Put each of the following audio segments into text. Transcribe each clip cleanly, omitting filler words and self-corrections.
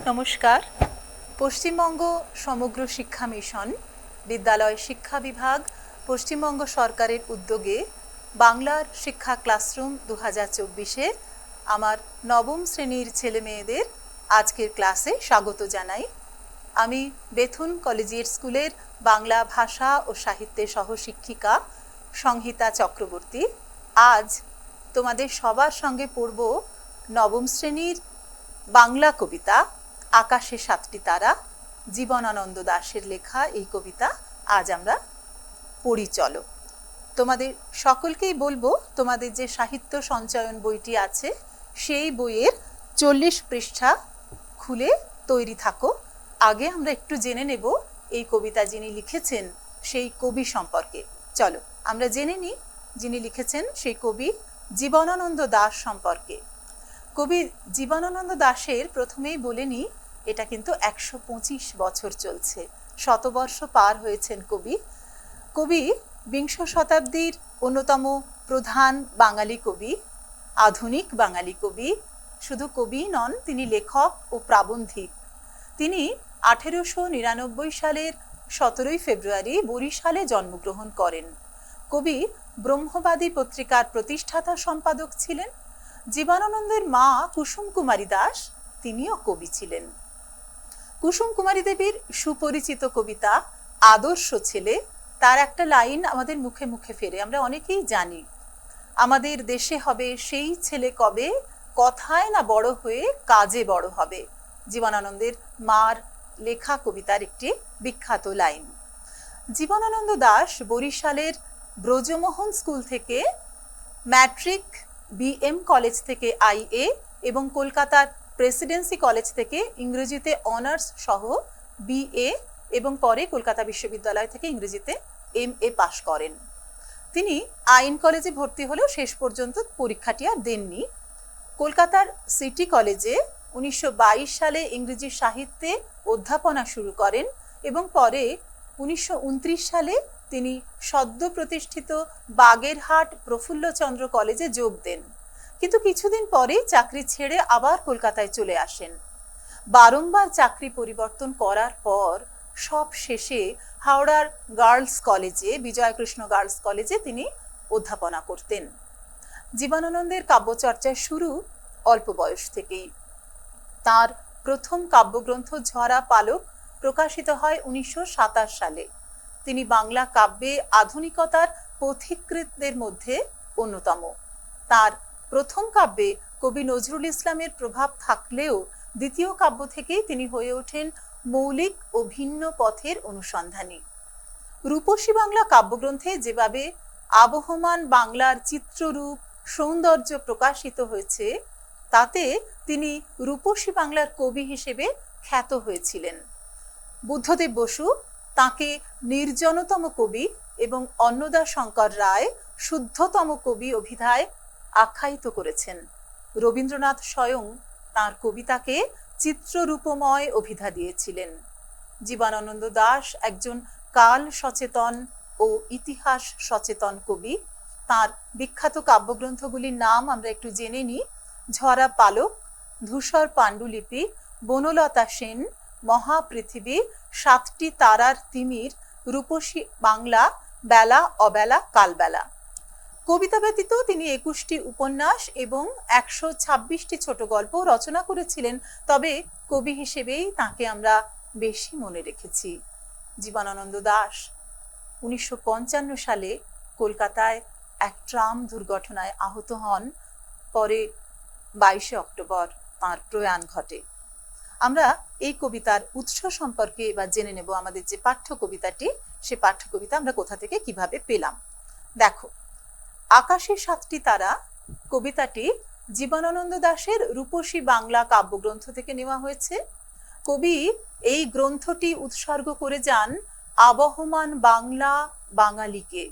নমস্কার। পশ্চিমবঙ্গ সমগ্র শিক্ষা মিশন, বিদ্যালয় শিক্ষা বিভাগ, পশ্চিমবঙ্গ সরকারের উদ্যোগে বাংলার শিক্ষা ক্লাসরুম 2024-এ আমার নবম শ্রেণীর ছেলে মেয়েদের আজকের ক্লাসে স্বাগত জানাই। আমি বেথুন কলেজিয়েট স্কুলের বাংলা ভাষা ও সাহিত্যের সহশিক্ষিকা সংহিতা চক্রবর্তী। আজ তোমাদের সবার সঙ্গে পড়ব নবম শ্রেণীর বাংলা কবিতা আকাশে সাতটি তারা, জীবনানন্দ দাশের লেখা এই কবিতা আজ আমরা পড়ি। চলো, তোমাদের সকলকেই বলবো তোমাদের যে সাহিত্য সঞ্চয়ন বইটি আছে সেই বইয়ের 40 পৃষ্ঠা খুলে তৈরি থাকো। আগে আমরা একটু জেনে নেব এই কবিতা যিনি লিখেছেন সেই কবি সম্পর্কে। চলো আমরা জেনে নিই যিনি লিখেছেন সেই কবি জীবনানন্দ দাশ সম্পর্কে। কবি জীবনানন্দ দাশের প্রথমেই বলে নিই, এটা কিন্তু 125 বছর চলছে, শতবর্ষ পার হয়েছেন কবি। কবি বিংশ শতাব্দীর অন্যতম প্রধান বাঙালি কবি, আধুনিক বাঙালি কবি। শুধু কবি নন, তিনি লেখক ও প্রাবন্ধিক। তিনি 1899 সালের 17 ফেব্রুয়ারি বরিশালে জন্মগ্রহণ করেন। কবি ব্রহ্মবাদী পত্রিকার প্রতিষ্ঠাতা সম্পাদক ছিলেন। জীবনানন্দের মা কুসুম কুমারী দাস, তিনিও কবি ছিলেন। কুসুম কুমারী দেবীর সুপরিচিত কবিতা আদর্শ ছেলে, তার একটা লাইন আমাদের মুখে মুখে ফেরে, আমরা অনেকেই জানি, আমাদের দেশে হবে সেই ছেলে কবে, কথায় না বড় হয়ে কাজে বড় হবে। জীবনানন্দের মার লেখা কবিতার একটি বিখ্যাত লাইন। জীবনানন্দ দাশ বরিশালের ব্রজমোহন স্কুল থেকে ম্যাট্রিক, BM কলেজ থেকে IA এবং কলকাতার প্রেসিডেন্সি কলেজ থেকে ইংরেজিতে অনার্স সহ BA এবং পরে কলকাতা বিশ্ববিদ্যালয় থেকে ইংরেজিতে MA পাশ করেন। তিনি আইন কলেজে ভর্তি হলেও শেষ পর্যন্ত পরীক্ষাটি আর দেননি। কলকাতার সিটি কলেজে 1922 সালে ইংরেজি সাহিত্যে অধ্যাপনা শুরু করেন এবং পরে 1929 সালে তিনি সদ্য প্রতিষ্ঠিত বাগেরহাট প্রফুল্লচন্দ্র কলেজে যোগ দেন, কিন্তু কিছুদিন পরেই চাকরি ছেড়ে আবার কলকাতায় চলে আসেন। বারংবার চাকরি পরিবর্তন করার পর সব শেষে হাওড়ার গার্লস কলেজে, বিজয়কৃষ্ণ গার্লস কলেজে তিনি অধ্যাপনা করতেন। জীবনানন্দের কাব্যচর্চার শুরু অল্প বয়স থেকেই। তার প্রথম কাব্যগ্রন্থ ঝরা পালক প্রকাশিত হয় 1927 সালে। তিনি বাংলা কাব্যে আধুনিকতার পথিকৃতদের মধ্যে অন্যতম। তার প্রথম কাব্যে কবি নজরুল ইসলামের প্রভাব থাকলেও দ্বিতীয় কাব্য থেকেই তিনি হয়ে ওঠেন মৌলিক ও ভিন্ন পথের অনুসন্ধানী। রূপসী বাংলা কাব্যগ্রন্থে যেভাবে আবহমান বাংলার চিত্ররূপ, সৌন্দর্য প্রকাশিত হয়েছে, তাতে তিনি রূপসী বাংলার কবি হিসেবে খ্যাত হয়েছিলেন। বুদ্ধদেব বসু তাকে নির্জনতম কবি এবং অন্নদা শঙ্কর রায় শুদ্ধতম কবি অভিধায় আখ্যায়িত করেছেন। রবীন্দ্রনাথ স্বয়ং তাঁর কবিতাকে চিত্ররূপময় অভিধা দিয়েছিলেন। জীবনানন্দ দাশ একজন কাল সচেতন ও ইতিহাস সচেতন কবি। তাঁর বিখ্যাত কাব্যগ্রন্থগুলির নাম আমরা একটু জেনে নিই। ঝরা পালক, ধূসর পাণ্ডুলিপি, বনলতা সেন, মহাপৃথিবী, সাতটি তারার তিমির, রূপসী বাংলা, বেলা অবেলা কালবেলা। কবিতা ব্যতীত তিনি 21টি উপন্যাস এবং 126টি ছোট গল্প রচনা করেছিলেন, তবে কবি হিসেবেই তাকে আমরা বেশি মনে রেখেছি। জীবনানন্দ দাশ 1955 সালে কলকাতায় এক ট্রাম দুর্ঘটনায় আহত হন। পরে 22 অক্টোবর তাঁর প্রয়াণ ঘটে। আমরা এই কবিতার উৎস সম্পর্কে এবার জেনে নেব। আমাদের যে পাঠ্য কবিতাটি, সে পাঠ্য কবিতা আমরা কোথা থেকে কিভাবে পেলাম। দেখো, আকাশে সাতটি তারা কবিতাটি জীবনানন্দ দাশের রূপসী বাংলা কাব্যগ্রন্থ থেকে নেওয়া হয়েছে। কবি এই গ্রন্থটি উৎসর্গ করে যান আবহমান বাংলা বাঙালিকে।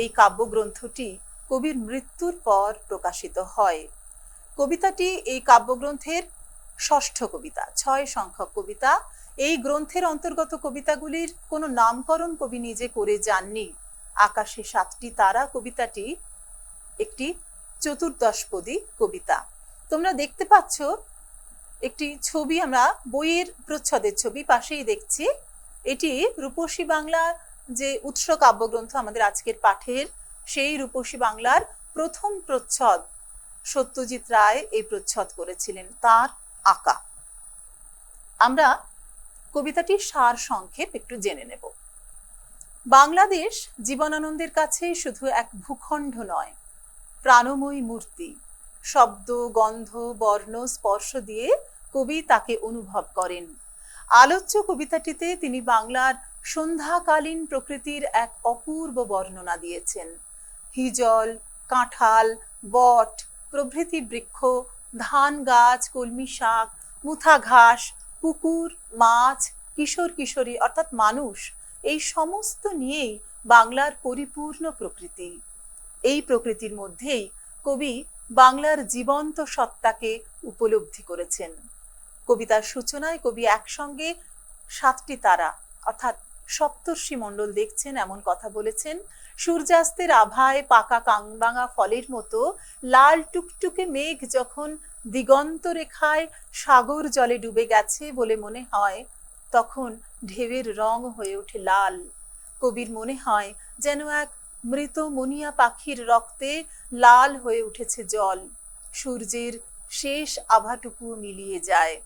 এই কাব্যগ্রন্থটি কবির মৃত্যুর পর প্রকাশিত হয়। কবিতাটি এই কাব্যগ্রন্থের ষষ্ঠ কবিতা, 6 সংখ্যক কবিতা। এই গ্রন্থের অন্তর্গত কবিতাগুলির কোনো নামকরণ কবি নিজে করে যাননি। আকাশে সাতটি তারা কবিতাটি একটি চতুর্দশপদী কবিতা। তোমরা দেখতে পাচ্ছ একটি ছবি আমরা বইয়ের প্রচ্ছদের ছবি পাশেই দেখছি। এটি রূপসী বাংলার যে উৎস কাব্যগ্রন্থ আমাদের আজকের পাঠের, সেই রূপসী বাংলার প্রথম প্রচ্ছদ সত্যজিৎ রায় এই প্রচ্ছদ করেছিলেন, তার আঁকা। আমরা কবিতাটির সার সংক্ষেপ একটু জেনে নেব। বাংলাদেশ জীবনানন্দের কাছে শুধু এক ভূখণ্ড নয়, প্রাণময়ী মূর্তি। শব্দ, গন্ধ, বর্ণ, স্পর্শ দিয়ে কবি তাকে অনুভব করেন। আলোচ্য কবিতাটিতে তিনি বাংলার সন্ধ্যাকালীন প্রকৃতির এক অপূর্ব বর্ণনা দিয়েছেন। হিজল, কাঁঠাল, বট প্রভৃতি বৃক্ষ, ধান গাছ, কলমি শাক, মুথা ঘাস, পুকুর, মাছ, কিশোর কিশোরী অর্থাৎ মানুষ, এই সমস্ত নিয়েই বাংলার পরিপূর্ণ প্রকৃতি। এই প্রকৃতির মধ্যেই কবি বাংলার জীবন্ত সত্তাকে উপলব্ধি করেছেন। কবিতার সূচনায় কবি একসঙ্গে 7টি তারা অর্থাৎ সপ্তর্ষি মণ্ডল দেখছেন এমন কথা বলেছেন। সূর্যাস্তের আভায় পাকা কাংবাঙা ফলের মতো লাল টুকটুকে মেঘ যখন দিগন্ত রেখায় সাগর জলে ডুবে গেছে বলে মনে হয়, তখন ঢেউয়ের রং হয়ে ওঠে লাল। কবির মনে হয় যেন এক মৃত মনিয়া পাখির রক্তে লাল হয়ে উঠেছে জল। সূর্যের শেষ আভাটুকু মিলিয়ে যায়।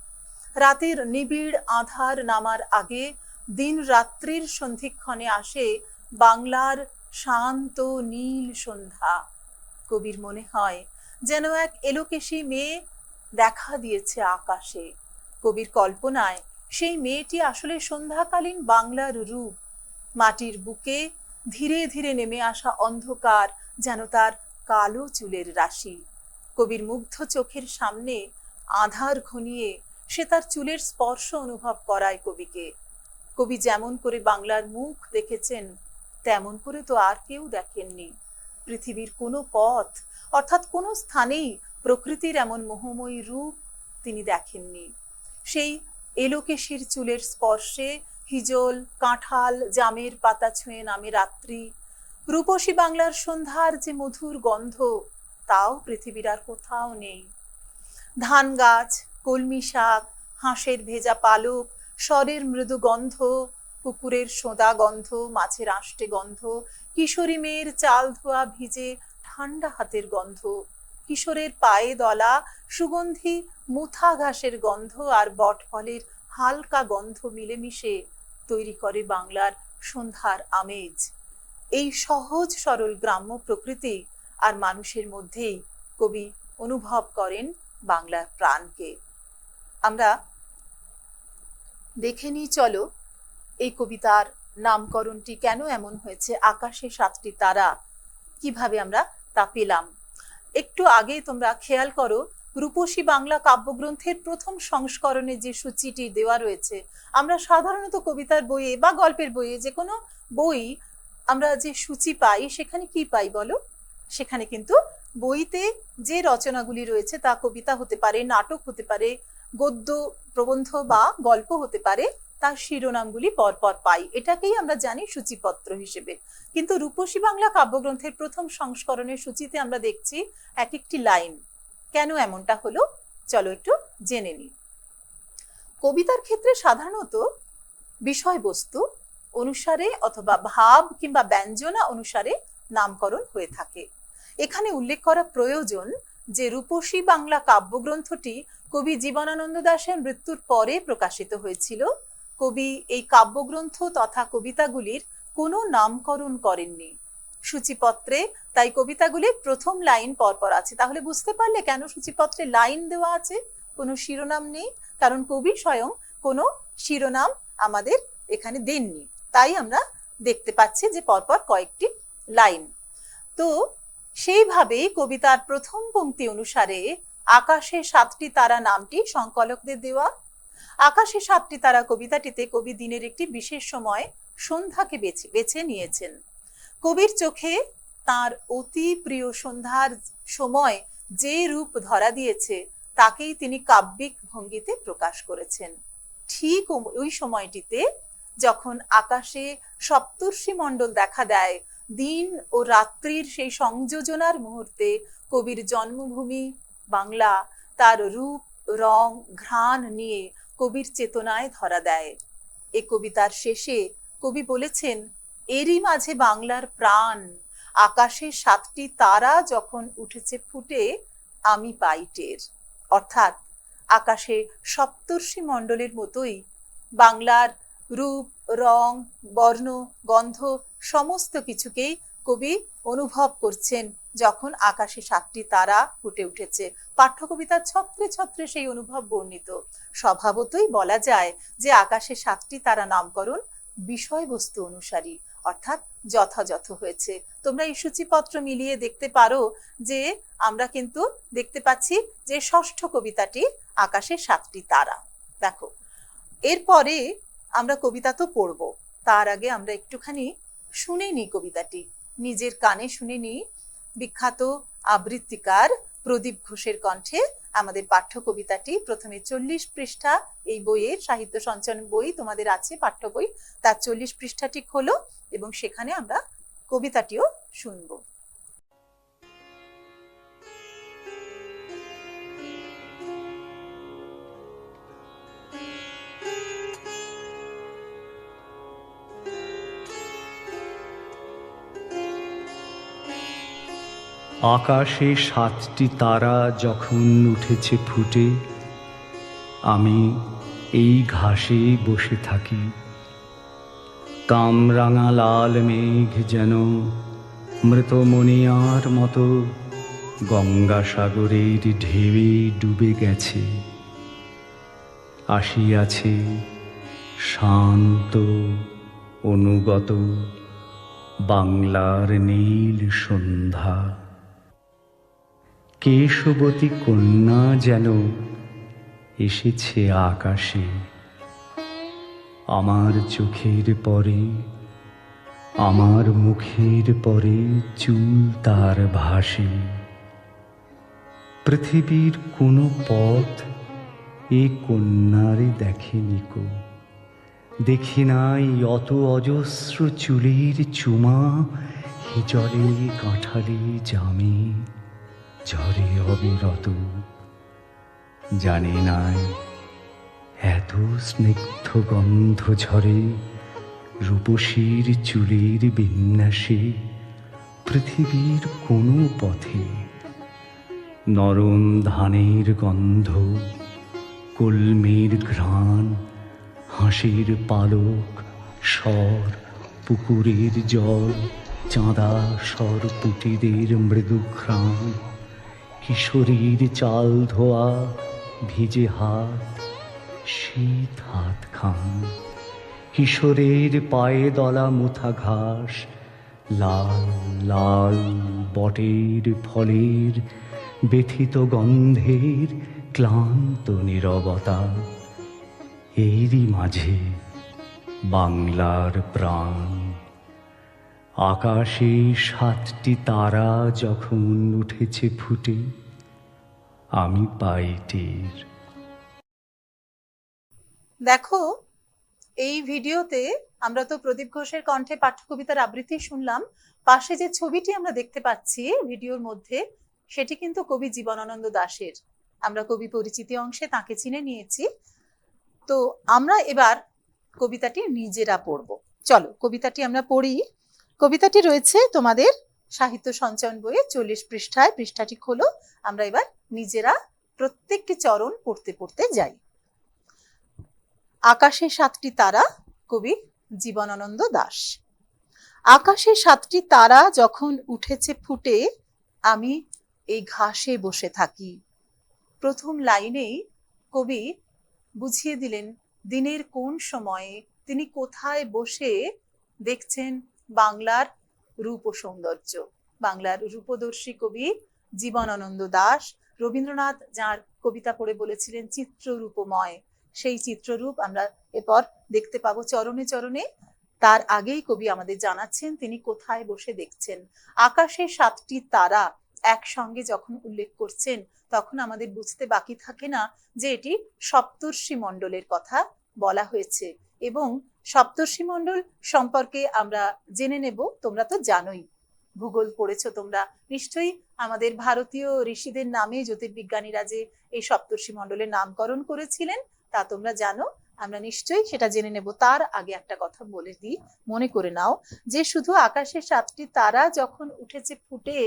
রাতের নিবিড় আধার নামার আগে দিন রাত্রির সন্ধিক্ষণে আসে বাংলার শান্ত নীল সন্ধ্যা। কবির মনে হয় যেন এক এলোকেশী মেয়ে দেখা দিয়েছে আকাশে। কবির কল্পনায় সেই মেয়েটি আসলে সন্ধ্যাকালীন বাংলার রূপ। মাটির বুকে ধীরে ধীরে নেমে আসা অন্ধকার যেন তার কালো চুলের রাশি। কবির মুগ্ধ চোখের সামনে আধার ঘনিয়ে সে তার চুলের স্পর্শ অনুভব করায় কবিকে। কবি যেমন করে বাংলার মুখ দেখেছেন, তেমন করে তো আর কেউ দেখেননি। পৃথিবীর কোনো পথ অর্থাৎ কোনো স্থানেই প্রকৃতির এমন মোহময়ী রূপ তিনি দেখেননি। সেই এলোকেশীর চুলের স্পর্শে হিজল, কাঁঠাল, জামের পাতা ছুঁয়ে নামে রাত্রি। রূপসী বাংলার সন্ধ্যার যে মধুর গন্ধ, তাও পৃথিবীর আর কোথাও নেই। ধান গাছ, কলমি শাক, হাঁসের ভেজা পালক, স্বরের মৃদু গন্ধ, পুকুরের সোঁদা গন্ধ, মাছের আষ্টে গন্ধ, কিশোরী মেয়ের চাল ধোয়া ভিজে ঠান্ডা হাতের গন্ধ, কিশোরের পায়ে দলা সুগন্ধি মুথা ঘাসের গন্ধ আর বটফলের হালকা গন্ধ মিলেমিশে তৈরি করে বাংলার সন্ধ্যার আমেজ। এই সহজ সরল গ্রাম্য প্রকৃতি আর মানুষের মধ্যেই কবি অনুভব করেন বাংলার প্রাণকে। আমরা দেখে নিই, চলো এই কবিতার নামকরণটি কেন এমন হয়েছে, আকাশে 7টি তারা, কিভাবে আমরা তা পেলাম। একটু আগে তোমরা খেয়াল করো, রূপসী বাংলা কাব্যগ্রন্থের প্রথম সংস্করণে যে সূচিটি দেওয়া রয়েছে, আমরা সাধারণত কবিতার বইয়ে বা গল্পের বইয়ে, যে কোনো বই আমরা যে সূচি পাই সেখানে কি পাই বলো? সেখানে কিন্তু বইতে যে রচনাগুলি রয়েছে তা কবিতা হতে পারে, নাটক হতে পারে, গদ্য প্রবন্ধ বা গল্প হতে পারে, তার শিরোনামগুলি পরপর পাই। এটাকেই আমরা জানি সূচিপত্র হিসেবে। কিন্তু রূপসী বাংলা কাব্যগ্রন্থের প্রথম সংস্করণের সূচিতে আমরা দেখছি এক একটি লাইন। কেন এমনটা হলো চলো একটু জেনে নিই। কবিতার ক্ষেত্রে সাধারণত বিষয়বস্তু অনুসারে অথবা ভাব কিংবা ব্যঞ্জনা অনুসারে নামকরণ হয়ে থাকে। এখানে উল্লেখ করা প্রয়োজন যে রূপসী বাংলা কাব্যগ্রন্থটি কবি জীবনানন্দ দাশের মৃত্যুর পরে প্রকাশিত হয়েছিল। কবি এই কাব্যগ্রন্থ তথা কবিতাগুলির কোনো নামকরণ করেননি সূচিপত্রে, তাই কবিতাগুলির প্রথম লাইন পরপর আছে। তাহলে বুঝতে পারলে কেন সূচিপত্রে লাইন দেওয়া আছে, কোনো শিরোনাম নেই, কারণ কবি স্বয়ং কোনো শিরোনাম আমাদের এখানে দেননি। তাই আমরা দেখতে পাচ্ছি যে পরপর কয়েকটি লাইন। তো সেইভাবেই কবিতার প্রথম পংক্তি অনুসারে আকাশে 7টি তারা নামটি সংকলকদের দেওয়া। আকাশে 7টি তারা কবিতাটিতে কবি দিনের একটি বিশেষ সময় সন্ধ্যাকে বেছে নিয়েছেন। কবির চোখে তার অতি প্রিয় সন্ধ্যার সময় যে রূপ ধরা দিয়েছে তাকেই তিনি কাব্যিক ভঙ্গিতে প্রকাশ করেছেন। ঠিক ওই সময়টিতে যখন আকাশে সপ্তর্ষি মণ্ডল দেখা দেয়, দিন ও রাত্রির সেই সংযোজনার মুহূর্তে কবির জন্মভূমি বাংলা তার রূপ রং ঘ্রাণ নিয়ে কবির চেতনায় ধরা দেয়। এ কবিতার শেষে কবি বলেছেন, এরই মাঝে বাংলার প্রাণ, আকাশে 7টি তারা যখন উঠেছে ফুটে আমি পাই টের। অর্থাৎ আকাশে সপ্তর্ষি মণ্ডলের মতোই বাংলার রূপ, রং, বর্ণ, গন্ধ সমস্ত কিছুকেই কবি অনুভব করছেন যখন আকাশে 7টি তারা ফুটে উঠেছে। পাঠ্য কবিতার ছত্রে ছত্রে সেই অনুভব বর্ণিত। স্বভাবতই বলা যায় যে আকাশে 7টি তারা নামকরণ বিষয়বস্তু অনুসারী, অর্থাৎ যথাযথ হয়েছে। তোমরা এই সূচিপত্র মিলিয়ে দেখতে পারো যে আমরা কিন্তু দেখতে পাচ্ছি যে ষষ্ঠ কবিতাটি আকাশে 7টি তারা। দেখো, এরপরে আমরা কবিতা তো পড়বো, তার আগে আমরা একটুখানি শুনে নিই কবিতাটি, নিজের কানে শুনে নিই। বিখ্যাত আবৃত্তিকার প্রদীপ ঘোষের কণ্ঠে আমাদের পাঠ্য কবিতাটি। প্রথমে 40 পৃষ্ঠা এই বইয়ের, সাহিত্য সঞ্চয়ন বই তোমাদের আছে, পাঠ্য বই, তার 40 পৃষ্ঠাটি খোলো এবং সেখানে আমরা কবিতাটিও শুনবো। আকাশে 7টি তারা যখন উঠেছে ফুটে আমি এই ঘাসে বসে থাকি। কামরাঙা লাল মেঘ যেন মৃতমণিয়ার মতো গঙ্গাসাগরের ঢেউয়ে ডুবে গেছে। আসিয়াছে শান্ত অনুগত বাংলার নীল সন্ধ্যা। কেশবতী কন্যা যেন এসেছে আকাশে, আমার চোখের পরে, আমার মুখের পরে চুল তার ভাসে। পৃথিবীর কোনো পথ এ কন্যারে দেখেনি কো, দেখি নাই অত অজস্র চুলের চুমা, হিজলে কাঁঠালে জামে ঝরে অবিরত। জানি নাই এত স্নিগ্ধ গন্ধ ঝরে রূপসীর চুলের বিন্যাসে পৃথিবীর কোনো পথে। নরম ধানের গন্ধ, কলমির ঘ্রাণ, হাঁসের পালক, স্বর, পুকুরের জল, চাঁদা সরপুটিদের মৃদু ঘ্রাণ, কিশোরীর চাল ধোয়া ভিজে হাত, শীত হাত খান, কিশোরের পায়ে দলা মুথা ঘাস, লাল লাল বটের ফলের ব্যথিত গন্ধের ক্লান্ত নীরবতা। এরই মাঝে বাংলার প্রাণ, আকাশে 7টি তারা যখন উঠেছে ফুটে আমি পাই টের। দেখো, এই ভিডিওতে আমরা তো প্রদীপ ঘোষের কণ্ঠে পাঠ্য কবিতার আবৃত্তি শুনলাম, পাশে যে ছবিটি আমরা দেখতে পাচ্ছি ভিডিওর মধ্যে সেটি কিন্তু কবি জীবনানন্দ দাশের। আমরা কবি পরিচিতি অংশে তাকে চিনে নিয়েছি। তো আমরা এবার কবিতাটি নিজেরা পড়ব। চলো কবিতাটি আমরা পড়ি। কবিতাটি রয়েছে তোমাদের সাহিত্য সঞ্চয়ন বইয়ে 40 পৃষ্ঠায়, পৃষ্ঠাটি খোলো। আমরা এবার নিজেরা প্রত্যেকটি চরণ পড়তে পড়তে যাই। আকাশে 7টি তারা, কবি জীবনানন্দ দাশ। আকাশে 7টি তারা যখন উঠেছে ফুটে আমি এই ঘাসে বসে থাকি। প্রথম লাইনেই কবি বুঝিয়ে দিলেন দিনের কোন সময়ে তিনি কোথায় বসে দেখছেন বাংলার রূপ ও সৌন্দর্য। বাংলার রূপদর্শী কবি জীবনানন্দ দাশ। রবীন্দ্রনাথ যার কবিতা পড়ে বলেছিলেন চিত্ররূপময়, সেই চিত্ররূপ আমরা এরপর দেখতে পাবো চরণে চরণে। তার আগেই কবি আমাদের জানাচ্ছেন তিনি কোথায় বসে দেখছেন। আকাশে 7টি তারা একসঙ্গে যখন উল্লেখ করছেন তখন আমাদের বুঝতে বাকি থাকে না যে এটি সপ্তর্ষি মণ্ডলের কথা বলা হয়েছে। এবং সপ্তর্ষি মণ্ডল সম্পর্কে আমরা জেনে নেব, তোমরা তো জানোই ভূগোল পড়েছো তোমরা নিশ্চয়ই। আমাদের ভারতীয় ঋষিদের নামে জ্যোতির্বিজ্ঞানীরা যে এই সপ্তর্ষি মণ্ডলের নামকরণ করেছিলেন তা তোমরা জানো। আমরা নিশ্চয়ই সেটা জেনে নেব। তার আগে একটা কথা বলে দিই, মনে করে নাও যে শুধু আকাশে 7টি তারা যখন উঠেছে ফুটে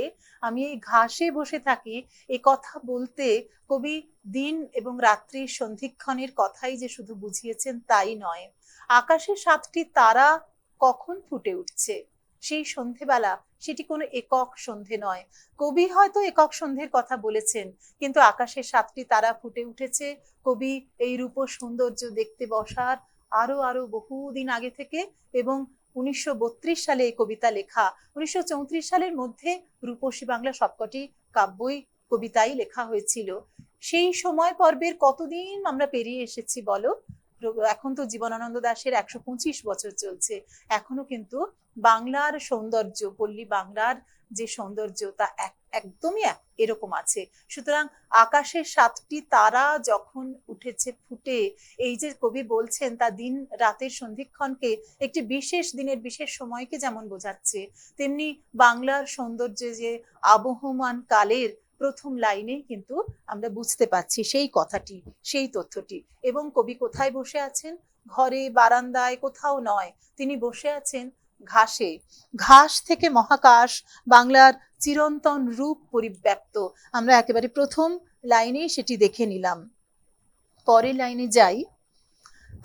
আমি এই ঘাসে বসে থাকি, এ কথা বলতে কবি দিন এবং রাত্রির সন্ধিক্ষণের কথাই যে শুধু বুঝিয়েছেন তাই নয়। আকাশে 7টি তারা কখন ফুটে উঠছে সেই সন্ধেবেলা, সেটি কোনো একক সন্ধে নয়। কবি হয়তো একক সন্ধ্যের কথা বলেছেন, কিন্তু আকাশে 7টি তারা ফুটে উঠেছে কবি এই রূপ সৌন্দর্য দেখতে বসার আরো আরো বহুদিন আগে থেকে। এবং 1932 সালে এই কবিতা লেখা। 1934 সালের মধ্যে রূপসী বাংলা সবকটি কাব্যই কবিতাই লেখা হয়েছিল। সেই সময় পর্বের কতদিন আমরা পেরিয়ে এসেছি বলো। এখন তো জীবনানন্দ দাশের 125 বছর চলছে, এখনো কিন্তু বাংলার সৌন্দর্য, পল্লী বাংলার যে সৌন্দর্য তা একদমই এরকম আছে। সুতরাং আকাশে 7টি তারা যখন উঠেছে ফুটে, এই যে কবি বলছেন তা দিন রাতের সন্ধিক্ষণকে, একটি বিশেষ দিনের বিশেষ সময়কে যেমন বোঝাচ্ছে, তেমনি বাংলার সৌন্দর্য যে আবহমান কালের প্রথম লাইনেই কিন্তু আমরা বুঝতে পারছি সেই কথাটি, সেই তথ্যটি। এবং কবি কোথায় বসে আছেন? ঘরে, বারান্দায়, কোথাও নয়, তিনি বসে আছেন ঘাসে। ঘাস থেকে মহাকাশ, বাংলার চিরন্তন রূপ পরিব্যাপ্ত। আমরা একেবারে প্রথম লাইনেই সেটি দেখে নিলাম। পরের লাইনে যাই।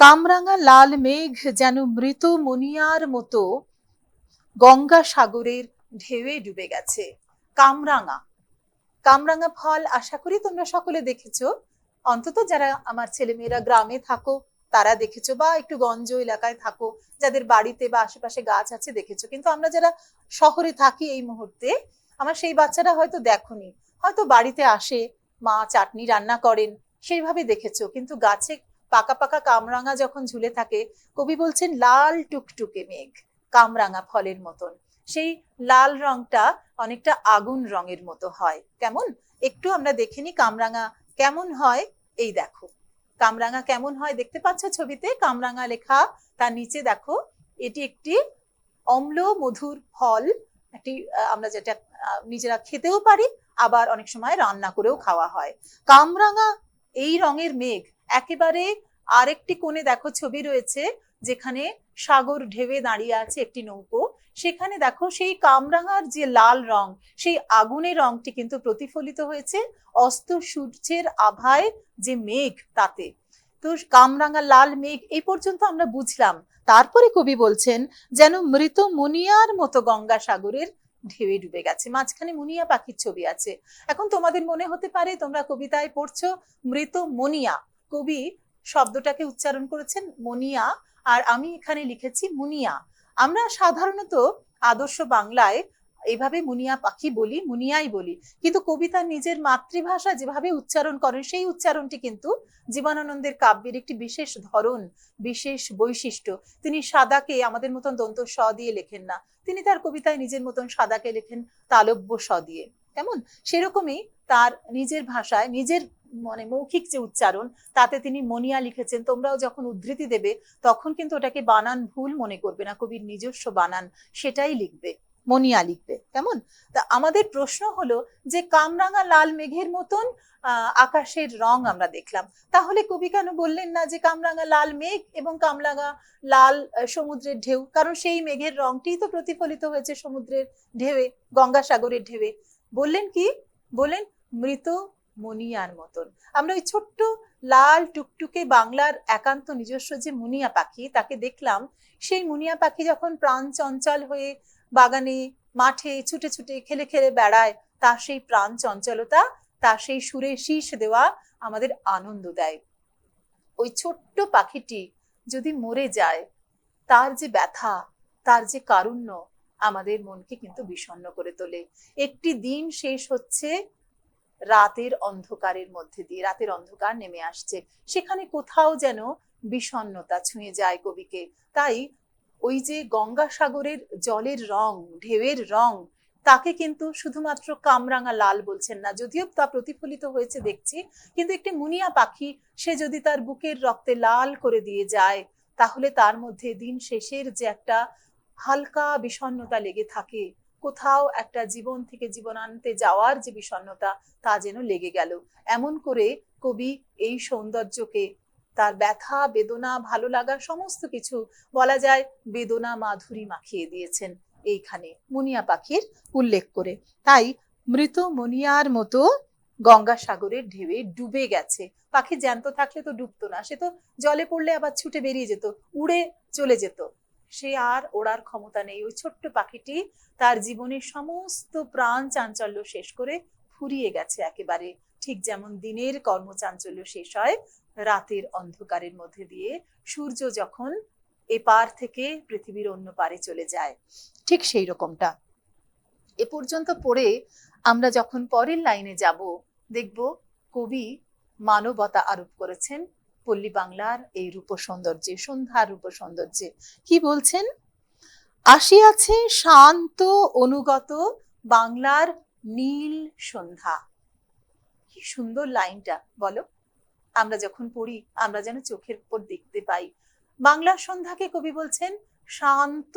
কামরাঙা লাল মেঘ যেন মৃত মনিয়ার মতো গঙ্গা সাগরের ঢেউয়ে ডুবে গেছে। কামরাঙা, কামরাঙা ফল আশা করি তোমরা সকলে দেখেছো, অন্তত যারা আমার ছেলেমেয়েরা গ্রামে থাকো তারা দেখেছো, বা একটু গঞ্জ এলাকায় থাকো যাদের বাড়িতে বা আশেপাশে গাছ আছে দেখেছো। কিন্তু আমরা যারা শহরে থাকি এই মুহূর্তে, আমার সেই বাচ্চারা হয়তো দেখোনি, হয়তো বাড়িতে আসে মা চাটনি রান্না করেন সেইভাবে দেখেছো। কিন্তু গাছে পাকা পাকা কামরাঙা যখন ঝুলে থাকে, কবি বলছেন লাল টুকটুকে মেঘ কামরাঙা ফলের মতন। সেই লাল রংটা অনেকটা আগুন রঙের মতো হয়। কেমন একটু আমরা দেখে নি কামরাঙা কেমন হয়। এই দেখো কামরাঙা কেমন হয় দেখতে পাচ্ছ ছবিতে, কামরাঙা লেখা, তার নিচে দেখো এটি একটি অম্ল মধুর ফল, একটি আমরা যেটা নিজেরা খেতেও পারি, আবার অনেক সময় রান্না করেও খাওয়া হয়। কামরাঙা এই রঙের মেঘ। একেবারে আরেকটি কোণে দেখো ছবি রয়েছে যেখানে সাগর ঢেউয়ে দাঁড়িয়ে আছে একটি নৌকো, সেখানে দেখো সেই কামরাঙার যে লাল রং, সেই আগুনের রংটি কিন্তু প্রতিফলিত হয়েছে অস্ত সূর্যের আভায় যে মেঘ তাতে। তো কামরাঙা লাল মেঘ এই পর্যন্ত আমরা বুঝলাম। তারপরে কবি বলছেন যেন মৃত মুনিয়ার মতো গঙ্গা সাগরের ঢেউয়ে ডুবে গেছে। মাঝখানে মুনিয়া পাখির ছবি আছে। এখন তোমাদের মনে হতে পারে তোমরা কবিতায় পড়ছো মৃত মনিয়া, কবি শব্দটাকে উচ্চারণ করেছেন মনিয়া, আর আমি এখানে লিখেছি মুনিয়া। আমরা সাধারণত আদর্শ বাংলায় এইভাবে মুনিয়া পাখি বলি, মুনিয়াই বলি, কিন্তু কবিতা নিজের মাতৃভাষা যেভাবে উচ্চারণ করেন সেই উচ্চারণটি কিন্তু জীবনানন্দের কাব্যের একটি বিশেষ ধরন, বিশেষ বৈশিষ্ট্য। তিনি সাদাকে আমাদের মতন দন্ত স দিয়ে লেখেন না, তিনি তার কবিতায় নিজের মতন সাদাকে লেখেন তালব্য স দিয়ে। কেমন সেরকমই তার নিজের ভাষায় নিজের মানে মৌখিক যে উচ্চারণ তাতে তিনি মনিয়া লিখেছেন। তোমরাও যখন উদ্ধৃতি দেবে তখন কিন্তু ওটাকে বানান ভুল মনে করবে না, কবির নিজস্ব বানান সেটাই লিখবে, মনিয়া লিখবে। কেমন? তা আমাদের প্রশ্ন হলো যে কামরাঙা লাল মেঘের মতন আকাশের রং আমরা দেখলাম, তাহলে কবি কেন বললেন না যে কামরাঙা লাল মেঘ এবং কামরাঙা লাল সমুদ্রের ঢেউ? কারণ সেই মেঘের রংটি তো প্রতিফলিত হয়েছে সমুদ্রের ঢেউয়ে, গঙ্গাসাগরের ঢেউয়ে। বললেন কি? বললেন মৃত মনিয়ার মতন। আমরা ওই ছোট্ট লাল টুকটুকে বাংলার একান্ত নিজস্ব যে মুনিয়া পাখি তাকে দেখলাম। সেই মুনিয়া পাখি যখন প্রাণ চঞ্চল হয়ে বাগানে মাঠে ছুটে ছুটে খেলে খেলে বেড়ায়, তার সেই প্রাণ চঞ্চলতা, তার সেই সুরে শীষ দেওয়া আমাদের আনন্দ দেয়। ওই ছোট্ট পাখিটি যদি মরে যায়, তার যে ব্যথা, তার যে কারুণ্য আমাদের মনকে কিন্তু বিষণ্ণ করে তোলে। একটি দিন শেষ হচ্ছে রাতের অন্ধকারের মধ্যে দিয়ে, রাতের অন্ধকার নেমে আসছে, সেখানে কোথাও যেন বিষণ্ণতা ছুঁয়ে যায় কবিকে। তাই ওই যে গঙ্গাসাগরের জলের রং, ঢেউয়ের রং, তাকে কিন্তু শুধুমাত্র কামরাঙা লাল বলছেন না, যদিও তা প্রতিফলিত হয়েছে দেখছি, কিন্তু একটি মুনিয়া পাখি সে যদি তার বুকের রক্তে লাল করে দিয়ে যায়, তাহলে তার মধ্যে দিন শেষের যে একটা হালকা বিষণ্ণতা লেগে থাকে, কোথাও একটা জীবন থেকে জীবনান্তে যাওয়ার যে বিষণ্ণতা তা যেন লেগে গেল। এমন করে কবি এই সৌন্দর্যকে, তার ব্যথা বেদনা ভালো লাগা সমস্ত কিছু বলা যায় বেদনা মাধুরী মাখিয়ে দিয়েছেন এইখানে মুনিয়া পাখির উল্লেখ করে। তাই মৃত মুনিয়ার মতো গঙ্গাসাগরের ঢেউয়ে ডুবে গেছে। পাখি জ্যান্ত থাকলে তো ডুবতো না, সে তো জলে পড়লে আবার ছুটে বেরিয়ে যেত, উড়ে চলে যেত। সে আর ওড়ার ক্ষমতা নেই। ওই ছোট্ট পাখিটি তার জীবনের সমস্ত প্রাণ চাঞ্চল্য শেষ করে ফুরিয়ে গেছে একেবারে, ঠিক যেমন দিনের কর্মচাঞ্চল্য শেষ হয় রাতের অন্ধকারের মধ্যে দিয়ে সূর্য যখন এপার থেকে পৃথিবীর অন্য পারে চলে যায়, ঠিক সেই রকমটা। এ পর্যন্ত পড়ে আমরা যখন পরের লাইনে যাব, দেখব কবি মানবতা আরোপ করেছেন পল্লী বাংলার এই রূপ সৌন্দর্যে, সন্ধ্যার রূপ সৌন্দর্যে। কি বলছেন? আসিয়াছে শান্ত অনুগত বাংলার নীল সন্ধ্যা। কি সুন্দর লাইনটা বলো। আমরা যখন পড়ি আমরা যেন চোখের উপর দেখতে পাই। বাংলার সন্ধ্যাকে কবি বলছেন শান্ত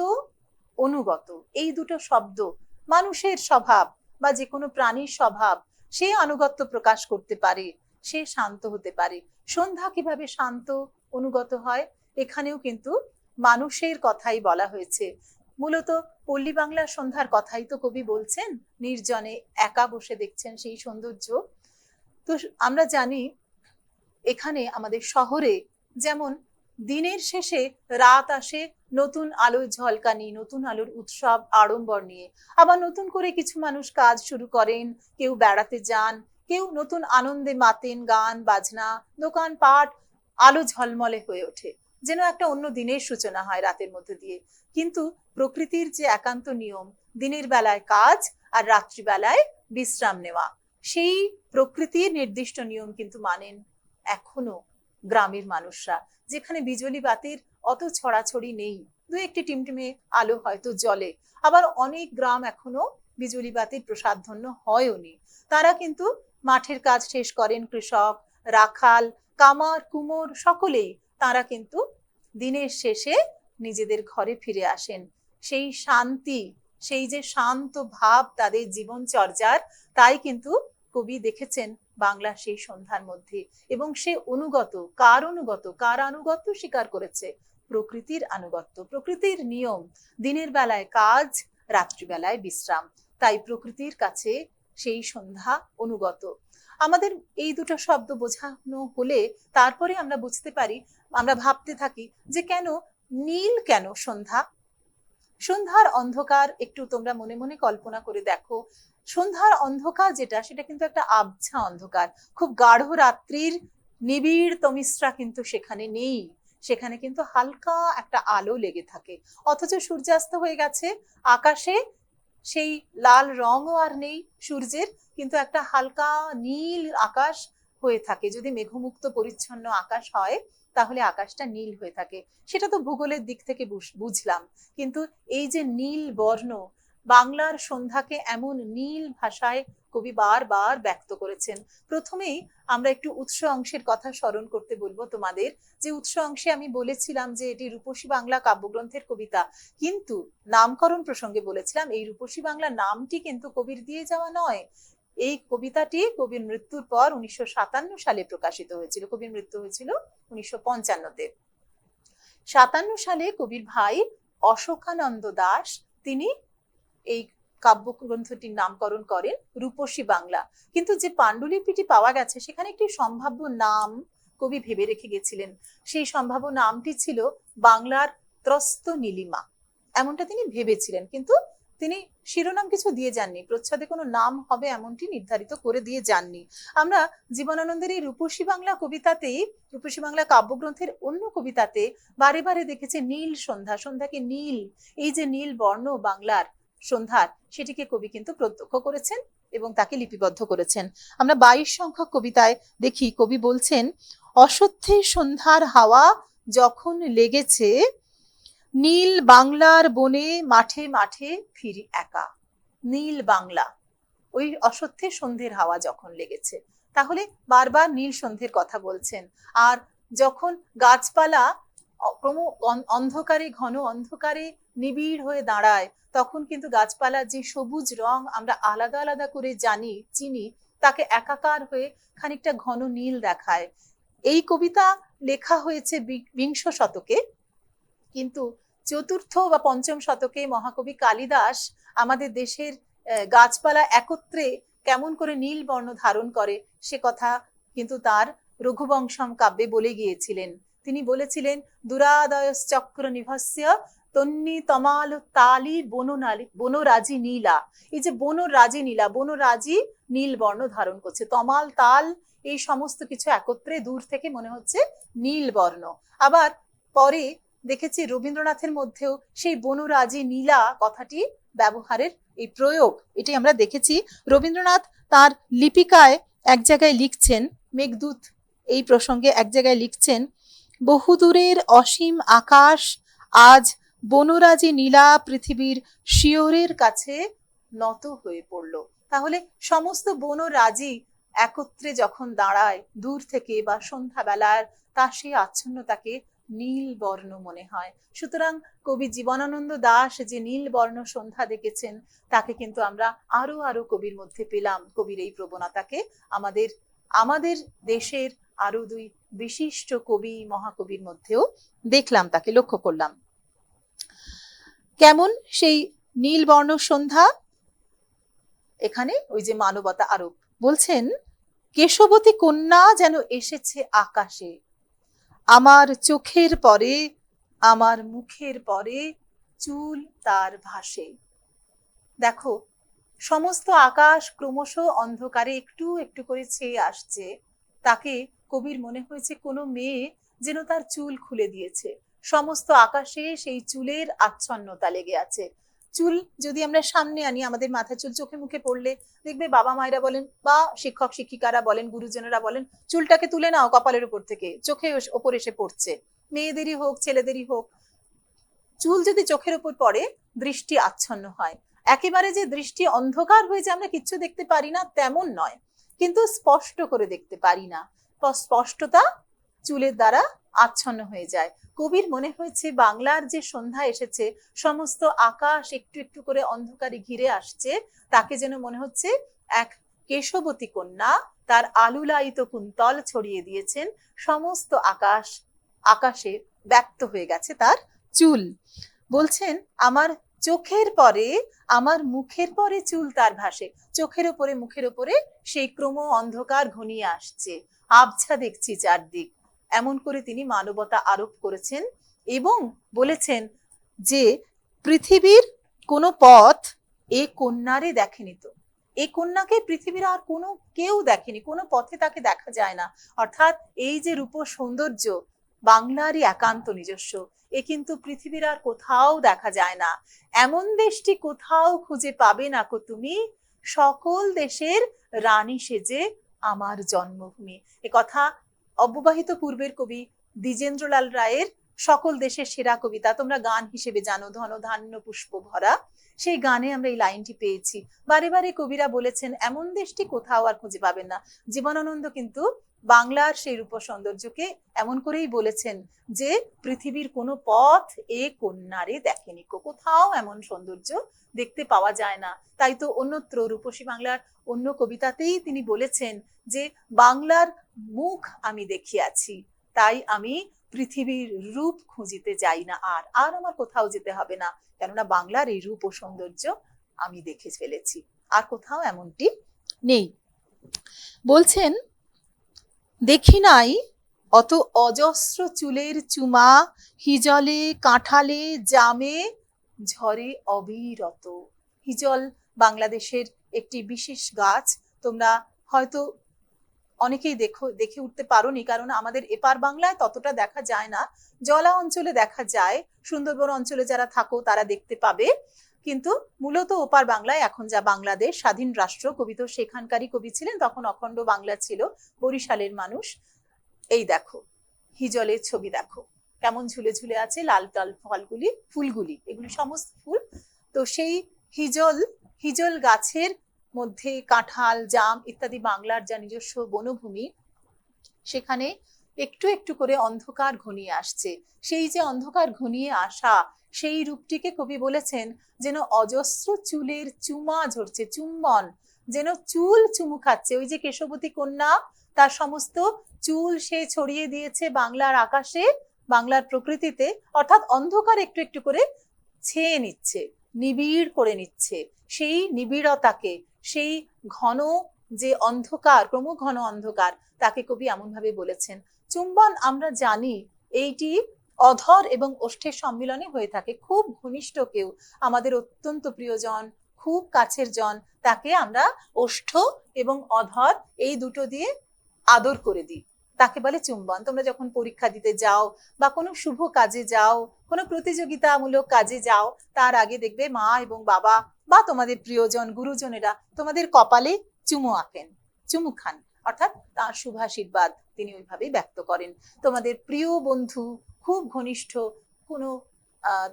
অনুগত। এই দুটো শব্দ মানুষের স্বভাব বা যে কোনো প্রাণীর স্বভাব, সে আনুগত্য প্রকাশ করতে পারে, সে শান্ত হতে পারে। সন্ধ্যা কিভাবে শান্ত অনুগত হয়, এখানেও কিন্তু মানুষের কথাই বলা হয়েছে। মূলত পল্লী বাংলার সন্ধ্যার কথাই তো কবি বলছেন, নির্জনে একা বসে দেখছেন সেই সৌন্দর্য। তো আমরা জানি এখানে আমাদের শহরে যেমন দিনের শেষে রাত আসে নতুন আলোর ঝলকানি, নতুন আলোর উৎসব আড়ম্বর নিয়ে। আবার নতুন করে কিছু মানুষ কাজ শুরু করেন, কেউ বেড়াতে যান, কেউ নতুন আনন্দে মাতেন, গান বাজনা, দোকানপাট আলো ঝলমলে হয়ে ওঠে, যেন একটা অন্য দিনের সূচনা হয় রাতের মধ্যে দিয়ে। কিন্তু প্রকৃতির যে একান্ত নিয়ম, দিনের বেলায় কাজ আর রাত্রিবেলায় বিশ্রাম নেওয়া, সেই প্রকৃতির নির্দিষ্ট নিয়ম কিন্তু মানেন এখনো গ্রামের মানুষরা, যেখানে বিজলি বাতির অত ছড়াছড়ি নেই, দু একটি টিমটিমে আলো হয়তো জ্বলে। আবার অনেক গ্রাম এখনো বিজলি বাতির প্রসাদধন্য হয়ওনি। তারা কিন্তু মাঠের কাজ শেষ করেন, কৃষক, রাখাল, কামার, কুমোর সকলেই তারা কিন্তু দিনের শেষে নিজেদের ঘরে ফিরে আসেন। সেই শান্তি, সেই যে শান্ত ভাব তাদের জীবনচর্যার, তাই কিন্তু কবি দেখেছেন বাংলা সেই সন্ধ্যার মধ্যে। এবং সে অনুগত, কার অনুগত, কার আনুগত্য স্বীকার করেছে? প্রকৃতির আনুগত্য, প্রকৃতির নিয়ম, দিনের বেলায় কাজ, রাত্রিবেলায় বিশ্রাম। তাই প্রকৃতির কাছে সেই সন্ধ্যা অনুগত। আমাদের এই দুটো শব্দ বোঝানো হলে তারপরে আমরা বুঝতে পারি, আমরা ভাবতে থাকি যে কেন নীল, কেন সন্ধ্যা? সন্ধ্যার অন্ধকার একটু তোমরা মনে মনে কল্পনা করে দেখো। সন্ধ্যার অন্ধকার যেটা, সেটা কিন্তু একটা আবছা অন্ধকার, খুব গাঢ় রাত্রির নিবিড় তমিশ্রা কিন্তু সেখানে নেই। সেখানে কিন্তু হালকা একটা আলো লেগে থাকে, অথচ সূর্যাস্ত হয়ে গেছে, আকাশে সেই লাল রঙও আর নেই সূর্যের, কিন্তু একটা হালকা নীল আকাশ হয়ে থাকে। যদি মেঘমুক্ত পরিচ্ছন্ন আকাশ হয় তাহলে আকাশটা নীল হয়ে থাকে, সেটা তো ভূগোলের দিক থেকে বুঝলাম। কিন্তু এই যে নীল বর্ণ, বাংলার সন্ধ্যাকে এমন নীল ভাষায় কবি বারবার ব্যক্ত করেছেন। প্রথমেই আমরা একটু উৎস অংশের কথা স্মরণ করতে বলবো তোমাদের। যে উৎস অংশে আমি বলেছিলাম যে এটি রূপসী বাংলা কাব্যগ্রন্থের কবিতা, কিন্তু নামকরণ প্রসঙ্গে বলেছিলাম এই রূপসী বাংলা নামটি কিন্তু কবির দিয়ে যাওয়া নয়। এই কবিতাটি কবির মৃত্যুর পর 1957 সালে প্রকাশিত হয়েছিল। কবির মৃত্যু হয়েছিল 1955-তে। 57 সালে কবির ভাই অশোকানন্দ দাস তিনি এই কাব্যগ্রন্থটির নামকরণ করেন রূপসী বাংলা। কিন্তু যে পাণ্ডুলিপিটি পাওয়া গেছে সেখানে একটি সম্ভাব্য নাম কবি ভেবে রেখে গেছিলেন। সেই সম্ভাব্য নামটি ছিল বাংলার ত্রস্ত নীলিমা, এমনটা তিনি ভেবেছিলেন। কিন্তু তিনি শিরোনাম কিছু দিয়ে যাননি, প্রচ্ছদে কোনো নাম হবে এমনটি নির্ধারিত করে দিয়ে যাননি। আমরা জীবনানন্দের এই রূপসী বাংলা কবিতাতেই, রূপসী বাংলা কাব্যগ্রন্থের অন্য কবিতাতে বারে বারে দেখেছি নীল সন্ধ্যা, সন্ধ্যাকে নীল, এই যে নীল বর্ণ বাংলার সন্ধ্যার, সেটিকে কবি কিন্তু প্রত্যক্ষ করেছেন এবং তাকে লিপিবদ্ধ করেছেন। আমরা 22 সংখ্যক কবিতায় দেখি কবি বলছেন, অসত্যে সন্ধ্যার হাওয়া যখন লেগেছে, নীল বাংলার বনে মাঠে মাঠে ফিরি একা। নীল বাংলা, ওই অসত্যে সন্ধ্যের হাওয়া যখন লেগেছে, তাহলে বারবার নীল সন্ধ্যের কথা বলছেন। আর যখন গাছপালা অন্ধকারে, ঘন অন্ধকারে নিবিড় হয়ে দাঁড়ায়, তখন কিন্তু গাছপালার যে সবুজ রং আমরা আলাদা আলাদা করে জানি, চিনি, তাকে একাকার হয়ে খানিকটা ঘন নীল দেখায়। এই কবিতা লেখা হয়েছে বিংশ শতকে, কিন্তু চতুর্থ বা পঞ্চম শতকে মহাকবি কালিদাস আমাদের দেশের গাছপালা একত্রে কেমন করে নীল বর্ণ ধারণ করে সে কথা কিন্তু তার রঘুবংশম কাব্যে বলে গিয়েছিলেন। তিনি বলেছিলেন, দুরাদয়শ্চক্র নিভস্য তন্নি তমাল তালি বনরাজি নীলা। এই যে বনরাজি নীলা, বনরাজি নীল বর্ণ ধারণ করছে, তমাল তাল এই সমস্ত কিছু একত্রে দূর থেকে মনে হচ্ছে নীল বর্ণ। আবার পরে দেখেছি রবীন্দ্রনাথের মধ্যেও সেই বনরাজি নীলা কথাটি ব্যবহারের এই প্রয়োগ, এটি আমরা দেখেছি। রবীন্দ্রনাথ তার লিপিকায় এক জায়গায় লিখছেন, মেঘদূত এই প্রসঙ্গে এক জায়গায় লিখছেন, বহুদূরের অসীম আকাশ আজ বনরাজি নীলা পৃথিবীর শিয়রের কাছে নত হয়ে পড়ল। তাহলে সমস্ত বনরাজি একত্রে যখন দাঁড়ায় দূর থেকে বা সন্ধ্যাবেলার, তার সেই আচ্ছন্নতাকে নীল বর্ণ মনে হয়। সুতরাং কবি জীবনানন্দ দাশ যে নীল বর্ণ সন্ধ্যা দেখেছেন, তাকে কিন্তু আমরা আরো আরো কবির মধ্যে পেলাম। কবির এই প্রবণতাকে আমাদের দেশের আরো দুই বিশিষ্ট কবি মহাকবির মধ্যেও দেখলাম, তাকে লক্ষ্য করলাম। কেমন সেই নীল বর্ণ সন্ধ্যা? এখানে ওই যে মানবতা আরোপ বলছেন, কেশবতী কন্যা যেন এসেছে আকাশে, আমার চোখের পরে আমার মুখের পরে চুল তার ভাসে। দেখো, সমস্ত আকাশ ক্রমশ অন্ধকারে একটু একটু করে ছেয়ে আসছে, তাকে কবির মনে হয়েছে কোনো মেয়ে যেন তার চুল খুলে দিয়েছে, সমস্ত আকাশে সেই চুলের আচ্ছন্নতা লেগে আছে। চুল যদি আমরা সামনে আনি, আমাদের মাথার চুল চোখে মুখে পড়লে দেখবে বাবা মায়েরা বলেন বা শিক্ষক শিক্ষিকারা বলেন, গুরুজনেরা বলেন, চুলটাকে তুলে নাও কপালের উপর থেকে, চোখে ওপর এসে পড়ছে। মেয়েদেরই হোক ছেলেদেরই হোক, চুল যদি চোখের উপর পড়ে দৃষ্টি আচ্ছন্ন হয়। একেবারে যে দৃষ্টি অন্ধকার হয়ে যে আমরা কিচ্ছু দেখতে পারি না তেমন নয়, কিন্তু স্পষ্ট করে দেখতে পারি না, স্পষ্টতা চুলের দ্বারা আচ্ছন্ন হয়ে যায়। কবির মনে হয়েছে বাংলার যে সন্ধ্যা এসেছে, সমস্ত আকাশ একটু একটু করে অন্ধকারে ঘিরে আসছে, তাকে যেন মনে হচ্ছে এক কেশবতী কন্যা তার আলুলায়িত কুন্তল ছড়িয়ে দিয়েছেন, সমস্ত আকাশে ব্যক্ত হয়ে গেছে তার চুল। বলছেন, আমার চোখের পরে আমার মুখের পরে চুল তার ভাসে, চোখের ওপরে মুখের ওপরে সেই ক্রম অন্ধকার ঘনিয়ে আসছে, আবছা দেখছি চারদিক, এমন করে তিনি মানবতা আরোপ করেছেন এবং বলেছেন যে পৃথিবীর কোনো পথ এ কন্যারে দেখেনি, তো এই কন্যাকে পৃথিবীর আর কোনো কেউ দেখেনি, কোনো পথে তাকে দেখা যায় না। অর্থাৎ এই যে রূপ সৌন্দর্য বাংলারই একান্ত নিজস্ব, এ কিন্তু পৃথিবীর আর কোথাও দেখা যায় না। এমন দেশটি কোথাও খুঁজে পাবে না কো তুমি, সকল দেশের রানী সেজে আমার জন্মভূমি। এ কথা অব্যবহিত পূর্বের কবি দ্বিজেন্দ্রলাল রায়ের সকল দেশের সেরা কবিতা, তোমরা গান হিসেবে জানো, ধন ধান্য পুষ্প ভরা, সেই গানে আমরা এই লাইনটি পেয়েছি। বারে বারে কবিরা বলেছেন এমন দেশটি কোথাও আর খুঁজে পাবেন না। জীবনানন্দ কিন্তু বাংলার সেই রূপ সৌন্দর্যকে এমন করেই বলেছেন যে পৃথিবীর কোনো পথ এ কন্যারে দেখেনি, কোথাও এমন সৌন্দর্য দেখতে পাওয়া যায় না। তাই তো অন্যত্র রূপসী বাংলার অন্য কবিতাতেই তিনি বলেছেন যে বাংলার মুখ আমি দেখিয়াছি, তাই আমি পৃথিবীর রূপ খুঁজিতে যাই না, আর আমার কোথাও যেতে হবে না, কেননা বাংলার এই রূপ ও সৌন্দর্য আমি দেখে ফেলেছি, আর কোথাও এমনটি নেই। বলছেন, দেখি নাই অত অজস্র চুলের চুমা, হিজলে কাঁঠালে জামে ঝরে অবিরত। হিজল বাংলাদেশের একটি বিশেষ গাছ, তোমরা হয়তো অনেকেই দেখে উঠতে পারোনি, কারণ আমাদের এপার বাংলায় ততটা দেখা যায় না, জলা অঞ্চলে দেখা যায়, সুন্দরবন অঞ্চলে যারা থাকো তারা দেখতে পাবে, কিন্তু মূলত ওপার বাংলায়, এখন যা বাংলাদেশ স্বাধীন রাষ্ট্র, কবি তো সেখানকারই কবি ছিলেন, তখন অখণ্ড বাংলা ছিল, বরিশালের মানুষ। এই দেখো হিজলের ছবি, দেখো কেমন ঝুলে ঝুলে আছে লাল লাল ফুলগুলি, এগুলি সমস্ত ফুল। তো সেই হিজল গাছের মধ্যে কাঁঠাল, জাম ইত্যাদি বাংলার যা নিজস্ব বনভূমি, সেখানে একটু একটু করে অন্ধকার ঘনিয়ে আসছে। সেই যে অন্ধকার ঘনিয়ে আসা, সেই রূপটিকে কবি বলেছেন যেন অজস্র চুলের চুমা ঝরছে, চুম্বন, যেন চুল চুমু খাচ্ছে। ওই যে কেশবতী কন্যা, তার সমস্ত চুল সে ছড়িয়ে দিয়েছে বাংলার আকাশে, বাংলার প্রকৃতিতে, অর্থাৎ অন্ধকার একটু একটু করে ছেয়ে নিচ্ছে, নিবিড় করে নিচ্ছে। সেই নিবিড়তাকে, সেই ঘন যে অন্ধকার, ক্রমঘন অন্ধকার, তাকে কবি এমন ভাবে বলেছেন। চুম্বন আমরা জানি এইটি অধর এবং ওষ্ঠের সম্মিলনে হয়ে থাকে। খুব ঘনিষ্ঠ কেউ, আমাদের অত্যন্ত প্রিয়জন, খুব কাছের জন, তাকে আমরা ওষ্ঠ এবং অধর এই দুটো দিয়ে আদর করে দিই, তাকে বলে চুম্বন। তোমরা যখন পরীক্ষা দিতে যাও বা কোনো শুভ কাজে যাও, কোনো প্রতিযোগিতামূলক কাজে যাও, তার আগে দেখবে মা এবং বাবা বা তোমাদের প্রিয়জন, গুরুজনেরা তোমাদের কপালে চুমু আঁকেন, চুমু খান, অর্থাৎ তার শুভাশীর্বাদ তিনি ওইভাবেই ব্যক্ত করেন। তোমাদের প্রিয় বন্ধু, খুব ঘনিষ্ঠ কোনো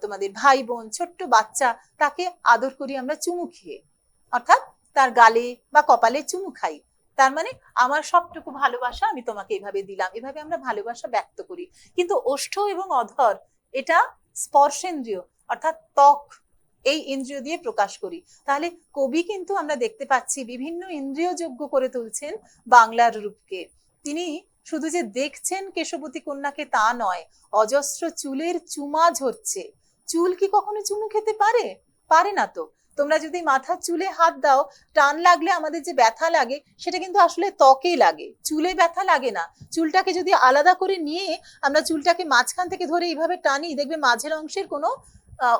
তোমাদের ভাই বোন, ছোট্ট বাচ্চা, তাকে আদর করি আমরা চুমু খেয়ে, অর্থাৎ তার গালে বা কপালে চুমু খাই। তার মানে আমার সবটুকু ভালোবাসা আমি তোমাকে এভাবে দিলাম, এভাবে আমরা ভালোবাসা ব্যক্ত করি। কিন্তু ওষ্ঠ এবং অধর এটা স্পর্শেন্দ্রিয়, অর্থাৎ ত্বক, এই ইন্দ্রিয় দিয়ে প্রকাশ করি। তাহলে কবি কিন্তু আমরা দেখতে পাচ্ছি বিভিন্ন ইন্দ্রিয় যোগ্য করে তুলছেন বাংলার রূপকে। তিনি শুধু যে দেখছেন কেশবতী কন্যাকে তা নয়, অজস্র চুলের চুমা ঝরছে। চুল কি কখনো চুমু খেতে পারে? পারে না তো। তোমরা যদি মাথার চুলে হাত দাও, টান লাগলে আমাদের যে ব্যথা লাগে সেটা কিন্তু আসলে ত্বকেই লাগে, চুলে ব্যথা লাগে না। চুলটাকে যদি আলাদা করে নিয়ে আমরা চুলটাকে মাঝখান থেকে ধরে এইভাবে টানি, দেখবে মাঝের অংশের কোনো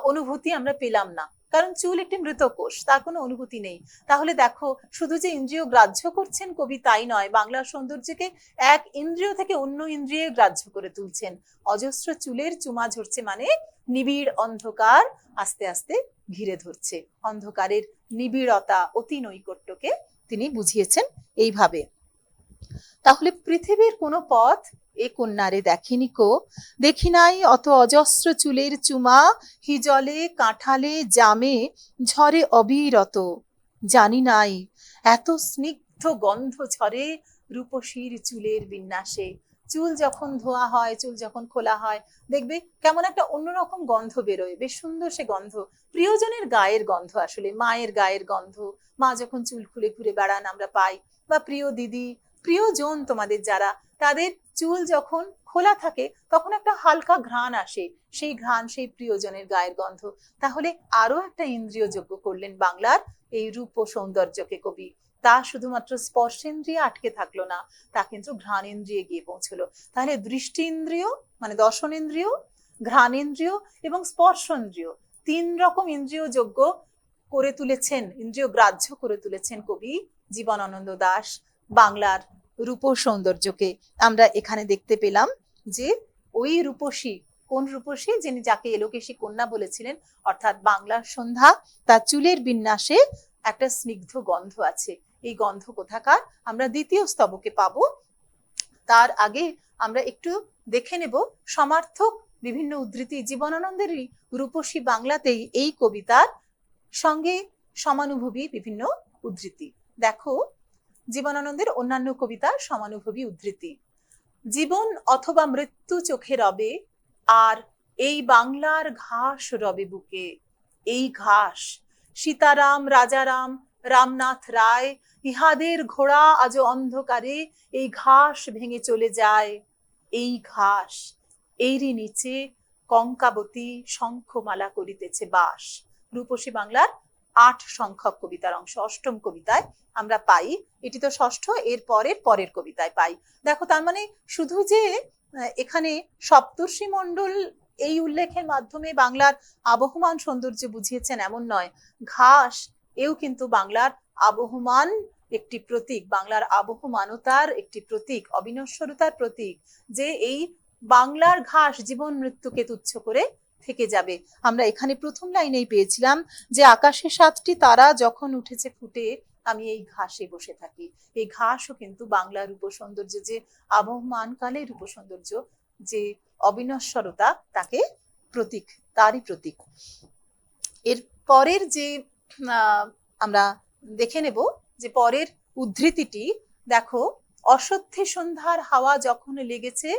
অনুভূতি আমরা পেলাম না, কারণ চুল একটি মৃত কোষ, তার কোনো অনুভূতি নেই। তাহলে দেখো, শুধু যে ইন্দ্রিয় গ্রাহ্য করছেন কবি তাই নয়, বাংলার সৌন্দর্যকে এক ইন্দ্রিয় থেকে অন্য ইন্দ্রিয়ে গ্রাহ্য করে তুলছেন। অজস্র চুলের চুমা ঝরছে মানে নিবিড় অন্ধকার আস্তে আস্তে ঘিরে ধরছে। অন্ধকারের নিবিড়তা, অতি নৈকট্যকে তিনি বুঝিয়েছেন এইভাবে। তাহলে পৃথিবীর কোনো পথ এ কন্যারে দেখেনি কো, দেখি নাই অত অজস্র চুলের চুমা, হিজলে কাঁঠালে জামে ঝরে অবিরত, জানি নাই এত স্নিগ্ধ গন্ধ ঝরে রূপসীর চুলের বিন্যাসে। চুল যখন ধোয়া হয়, চুল যখন খোলা হয়, দেখবে কেমন একটা অন্যরকম গন্ধ বেরোয়, বেশ সুন্দর সে গন্ধ। প্রিয়জনের গায়ের গন্ধ, আসলে মায়ের গায়ের গন্ধ, মা যখন চুল খুলে ঘুরে বেড়ান আমরা পাই, বা প্রিয় দিদি, প্রিয়জন তোমাদের যারা, তাদের চুল যখন খোলা থাকে তখন একটা হালকা ঘ্রাণ আসে, সেই ঘ্রাণ সেই প্রিয়জনের গায়ের গন্ধ। তাহলে আরো একটা ইন্দ্রিয় যোগ্য করলেন বাংলার এই রূপ ও সৌন্দর্যকে কবি। তা শুধুমাত্র স্পর্শেন্দ্রিয়ে আটকে থাকলো না, তা কিন্তু ঘ্রাণেন্দ্রিয়ে গিয়ে পৌঁছলো। তাহলে দৃষ্টি ইন্দ্রিয় মানে দর্শনেন্দ্রিয়, ঘ্রাণেন্দ্রিয় এবং স্পর্শেন্দ্রিয়, তিন রকম ইন্দ্রিয় যোগ্য করে তুলেছেন, ইন্দ্রিয় গ্রাহ্য করে তুলেছেন কবি জীবনানন্দ দাশ। বাংলার রূপ সৌন্দর্যকে আমরা এখানে দেখতে পেলাম যে ওই রূপসী, কোন রূপসী? যিনি, যাকে এলোকেশী কন্যা বলেছিলেন, অর্থাৎ বাংলার সন্ধ্যা, তার চুলের বিন্যাসে একটা স্নিগ্ধ গন্ধ আছে। এই গন্ধ কোথাকার আমরা দ্বিতীয় স্তবকে পাবো। তার আগে আমরা একটু দেখে নেব সমার্থক বিভিন্ন উদ্ধৃতি, জীবনানন্দেরই রূপসী বাংলাতেই এই কবিতার সঙ্গে সমানুভবী বিভিন্ন উদ্ধৃতি। দেখো, জীবনানন্দের অন্যান্য কবিতার সমানুভবী উদ্ধৃতি। জীবন অথবা মৃত্যু চোখে রবে, আর এই বাংলার ঘাস রবে বুকে। এই ঘাস সীতারাম, রাজারাম, রামনাথ রায়, ইহাদের ঘোড়া আজ অন্ধকারে এই ঘাস ভেঙে চলে যায়। এই ঘাস, এরই নিচে কঙ্কাবতী শঙ্খমালা করিতেছে বাস। রূপসী বাংলার ৮ সংখ্যক কবিতার অংশ, অষ্টম কবিতায় আমরা পাই। এটি তো ষষ্ঠ, এর পরের কবিতায় পাই। দেখো, তার মানে শুধু যে এখানে সপ্তর্ষি মণ্ডল এই উল্লেখের মাধ্যমে বাংলার আবহমান সৌন্দর্য বুঝিয়েছেন এমন নয়, ঘাস এও কিন্তু বাংলার আবহমান একটি প্রতীক, বাংলার আবহমানতার একটি প্রতীক, অবিনশ্বরতার প্রতীক, যে এই বাংলার ঘাস জীবন মৃত্যুকে তুচ্ছ করে থেকে যাবে। আমরা এখানে প্রথম লাইনেই পেয়েছিলাম যে আকাশে ৭টি তারা যখন উঠেছে ফুটে, আমি এই ঘাসে বসে থাকি। এই ঘাসও কিন্তু বাংলার রূপ সৌন্দর্য, যে আবহমান কালের রূপ সৌন্দর্য, যে অবিনশ্বরতা, তাকে প্রতীক, তারই প্রতীক। এর পরের যে আমরা দেখে নেব যে পরের উদ্ধৃতিটি, দেখো, অসত্যে সন্ধ্যার হাওয়া যখন লেগেছে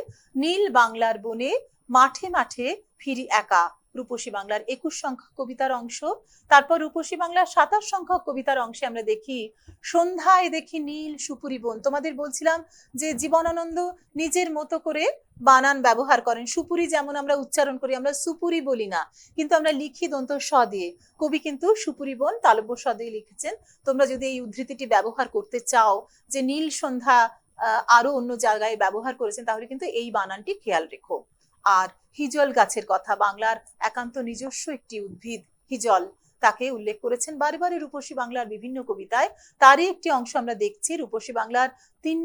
নীল বাংলার বনে, মাঠে মাঠে ফিরি একা। রূপসী বাংলার 21 সংখ্যক কবিতার অংশ। তারপর রূপসী বাংলার 27 সংখ্যক কবিতার অংশে আমরা দেখি সন্ধ্যায় দেখি নীল সুপুরি বন। তোমাদের বলছিলাম যে জীবনানন্দ নিজের মতো করে বানান ব্যবহার করেন। সুপুরি যেমন আমরা উচ্চারণ করি, আমরা সুপুরি বলি না, কিন্তু আমরা লিখি দন্ত স দিয়ে। কবি কিন্তু সুপুরি বন তালব্য স দিয়ে লিখেছেন। তোমরা যদি এই উদ্ধৃতিটি ব্যবহার করতে চাও যে নীল সন্ধ্যা আরো অন্য জায়গায় ব্যবহার করেছেন, তাহলে কিন্তু এই বানানটি খেয়াল রেখো। আর হিজল গাছের কথা, বাংলার একান্ত নিজস্ব একটি উদ্ভিদ হিজল, তাকে উল্লেখ করেছেন বারে রূপসী বাংলার বিভিন্ন কবিতায়। তারই একটি অংশ আমরা দেখছি রূপসী বাংলার 3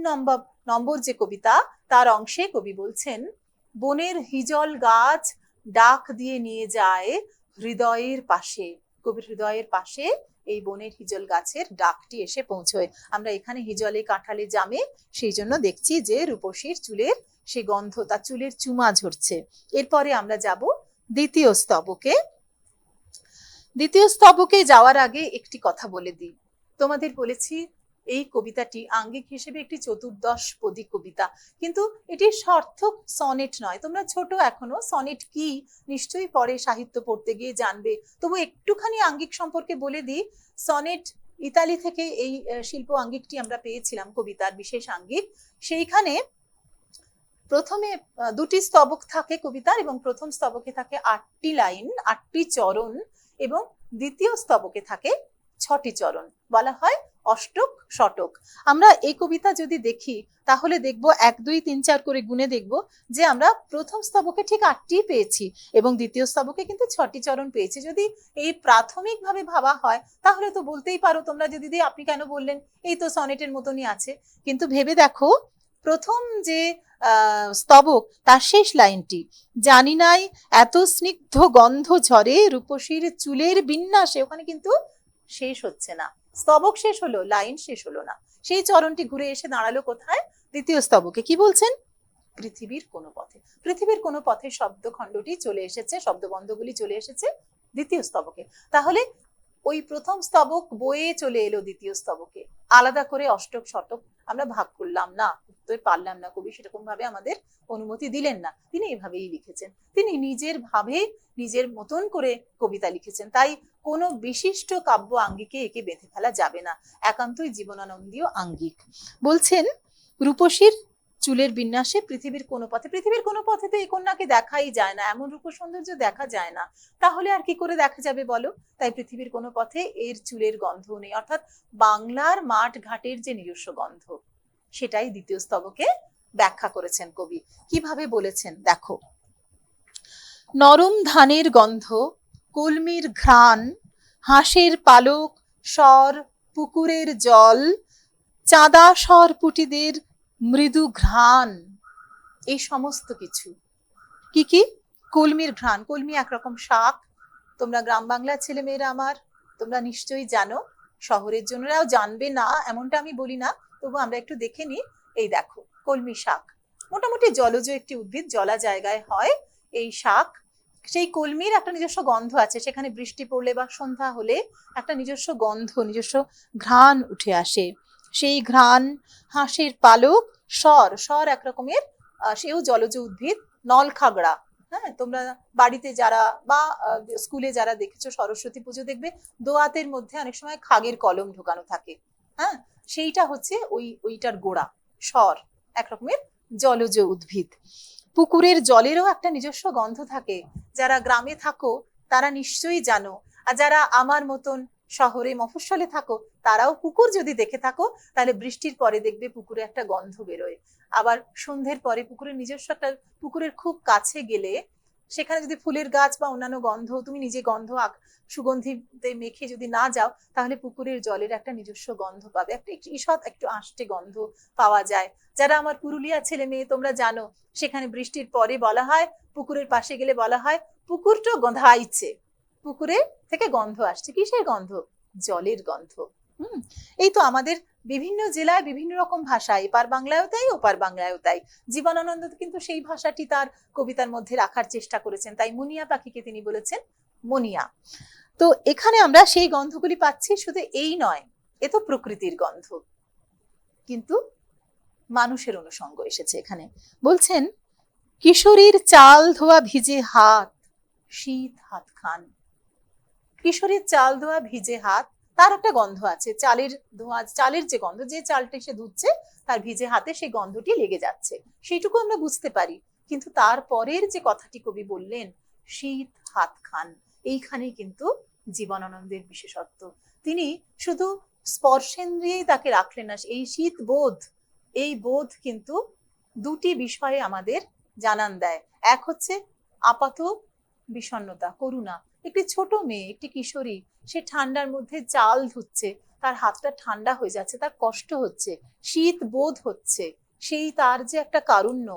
নম্বর যে কবিতা, তার অংশে কবি বলছেন বনের হিজল গাছ ডাক দিয়ে নিয়ে যায় হৃদয়ের পাশে। কবির হৃদয়ের পাশে এই বনের হিজল গাছের ডাকটি এসে পৌঁছয়। আমরা এখানে হিজলে কাঁঠালে জামে, সেই জন্য দেখছি যে রূপসীর চুলের সেই গন্ধ, তার চুলের চুমা ঝরছে। এরপরে আমরা যাব দ্বিতীয় স্তবকে। দ্বিতীয় স্তবকে যাওয়ার আগে একটি কথা বলে দিই। তোমাদের বলেছি এই কবিতাটি আঙ্গিক হিসেবে একটি 14 পদী কবিতা, কিন্তু এটি সার্থক সনেট নয়। তোমরা ছোট এখনো, সনেট কি নিশ্চয়ই পরে সাহিত্য পড়তে গিয়ে জানবে, তবু একটুখানি আঙ্গিক সম্পর্কে বলে দিই। সনেট ইতালি থেকে এই শিল্প আঙ্গিকটি আমরা পেয়েছিলাম, কবিতার বিশেষ আঙ্গিক। সেইখানে প্রথমে 2টি স্তবক থাকে কবিতার, এবং প্রথম স্তবকে থাকে 8টি লাইন, 8টি চরণ, এবং দ্বিতীয় স্তবকে থাকে 6টি চরণ, বলা হয় অষ্টক শতক। আমরা এই কবিতা যদি দেখি তাহলে দেখব 1 2 3 4 করে গুণে দেখব যে আমরা প্রথম স্তবকে ঠিক 8টি পেয়েছি এবং দ্বিতীয় স্তবকে কিন্তু 6টি চরণ পেয়েছি। যদি এই প্রাথমিকভাবে ভাবা হয় তাহলে তো বলতেই পারো তোমরা যে দিদি আপনি কেন বললেন, এই তো সনেটের মতনই আছে। কিন্তু ভেবে দেখো প্রথম যে স্তবক তার শেষ লাইনটি, জানি নাই এত স্নিগ্ধ গন্ধ ঝরে রূপসীর চুলের বিন্যাসে, ওখানে কিন্তু শেষ হচ্ছে না, স্তবক শেষ হলো, লাইন শেষ হলো না। সেই চরণটি ঘুরে এসে দাঁড়ালো কোথায়? দ্বিতীয় স্তবকে। কি বলছেন? পৃথিবীর কোনো পথে। পৃথিবীর কোনো পথে শব্দখণ্ডটি চলে এসেছে, শব্দবন্ধগুলি চলে এসেছে দ্বিতীয় স্তবকে। তাহলে ওই প্রথম স্তবক বয়ে চলে এলো দ্বিতীয় স্তবকে, আলাদা করে অষ্টক শতক আমরা ভাগ করলাম না, উত্তর পারলাম না। কবি সেরকম ভাবে আমাদের অনুমতি দিলেন না, তিনি এভাবেই লিখেছেন, তিনি নিজের ভাবে নিজের মতন করে কবিতা লিখেছেন। তাই কোনো বিশিষ্ট কাব্য আঙ্গিকে একে বেঁধে ফেলা যাবে না, একান্তই জীবনানন্দীয় আঙ্গিক। বলছেন রূপসীর চুলের বিন্যাসে পৃথিবীর কোনো পথে। পৃথিবীর কোনো পথে তো এই কন্যাকে দেখাই যায় না, এমন রূপ সৌন্দর্য দেখা যায় না, তাহলে আর কি করে দেখা যাবে বলো? তাই পৃথিবীর কোনো পথে এর চুলের গন্ধ নেই, অর্থাৎ বাংলার মাঠ ঘাটের যে নিজস্ব গন্ধ, সেটাই দ্বিতীয় স্তবকে ব্যাখ্যা করেছেন কবি। কিভাবে বলেছেন দেখো, নরম ধানের গন্ধ, কলমির ঘ্রাণ, হাঁসের পালক, স্বর, পুকুরের জল, চাঁদা সরপুটিদের মৃদু ঘ্রাণ, এই সমস্ত কিছু কি কি? কলমির ঘ্রাণ। কলমি একরকম শাক, তোমরা গ্রাম বাংলার ছেলে মেয়েরা আমার, তোমরা নিশ্চয়ই জানো, শহরের জন্যরাও জানবে না এমনটা আমি বলি না, তবু আমরা একটু দেখে নিই। এই দেখো কলমি শাক, মোটামুটি জলজ একটি উদ্ভিদ, জলা জায়গায় হয় এই শাক। সেই কলমির একটা নিজস্ব গন্ধ আছে, সেখানে বৃষ্টি পড়লে বা সন্ধ্যা হলে একটা নিজস্ব গন্ধ, নিজস্ব ঘ্রাণ উঠে আসে। সেই ঘ্রাণ, হাঁসের পালক, স্বর, স্বর একরকমের সেও জলজ উদ্ভিদ, নলখাগড়া। হ্যাঁ, তোমরা বাড়িতে যারা বা স্কুলে যারা দেখেছো সরস্বতী পুজো, দেখবে দোয়াতের মধ্যে অনেক সময় খাগের কলম ঢোকানো থাকে। হ্যাঁ, সেইটা হচ্ছে ওইটার গোড়া, স্বর একরকমের জলজ উদ্ভিদ। পুকুরের জলেরও একটা নিজস্ব গন্ধ থাকে, যারা গ্রামে থাকো তারা নিশ্চয়ই জানো, আর যারা আমার মতন শহরে মফস্বলে থাকো তারাও পুকুর যদি দেখে থাকো তাহলে বৃষ্টির পরে দেখবে পুকুরে একটা গন্ধ বেরোয়। আবার সন্ধ্যের পরে পুকুরের নিজস্ব একটা, পুকুরের খুব কাছে গেলে সেখানে যদি ফুলের গাছ বা অন্যান্য গন্ধ, তুমি নিজে গন্ধ সুগন্ধিতে মেখে যদি না যাও তাহলে পুকুরের জলের একটা নিজস্ব গন্ধ পাবে, একটা ঈষৎ একটু আষ্টে গন্ধ পাওয়া যায়। যারা আমার পুরুলিয়া ছেলে মেয়ে তোমরা জানো, সেখানে বৃষ্টির পরে বলা হয়, পুকুরের পাশে গেলে বলা হয় পুকুরটা গন্ধাইছে, পুকুরে থেকে গন্ধ আসছে। কিসের গন্ধ? জলের গন্ধ। এই তো আমাদের বিভিন্ন জেলায় বিভিন্ন রকম ভাষা, এপার বাংলায়ও তাই ওপার বাংলায়ও তাই। জীবনানন্দ কিন্তু সেই ভাষাটি তার কবিতার মধ্যে রাখার চেষ্টা করেছেন, তাই মুনিয়া পাখিকে তিনি বলেছেন মনিয়া। তো এখানে আমরা সেই গন্ধগুলি পাচ্ছি। শুধু এই নয়, এ তো প্রকৃতির গন্ধ, কিন্তু মানুষের অনুষঙ্গ এসেছে এখানে। বলছেন কিশোরীর চাল ধোয়া ভিজে হাত, শীত হাত খান। কিশোরীর চাল ধোয়া ভিজে হাত, তার একটা গন্ধ আছে, চালের ধোয়া, চালের যে গন্ধ, যে চালটা সে ধুচ্ছে তার ভিজে হাতে সেই গন্ধটি লেগে যাচ্ছে, সেইটুকু আমরা বুঝতে পারি। কিন্তু তারপরের যে কথাটি কবি বললেন, শীত হাত খান, এইখানেই কিন্তু জীবনানন্দের বিশেষত্ব। তিনি শুধু স্পর্শেন্দ্রিয়েই তাকে রাখলেন না, এই শীত বোধ, এই বোধ কিন্তু দুটি বিষয়ে আমাদের জানান দেয়। এক হচ্ছে আপাত বিষণ্ণতা, করুণা। একটি ছোট মেয়ে, একটি কিশোরী, সে ঠান্ডার মধ্যে চাল ধুচ্ছে, তার হাতটা ঠান্ডা হয়ে যাচ্ছে, তার কষ্ট হচ্ছে, শীত বোধ হচ্ছে, সেই তার যে একটা কারুণ্য,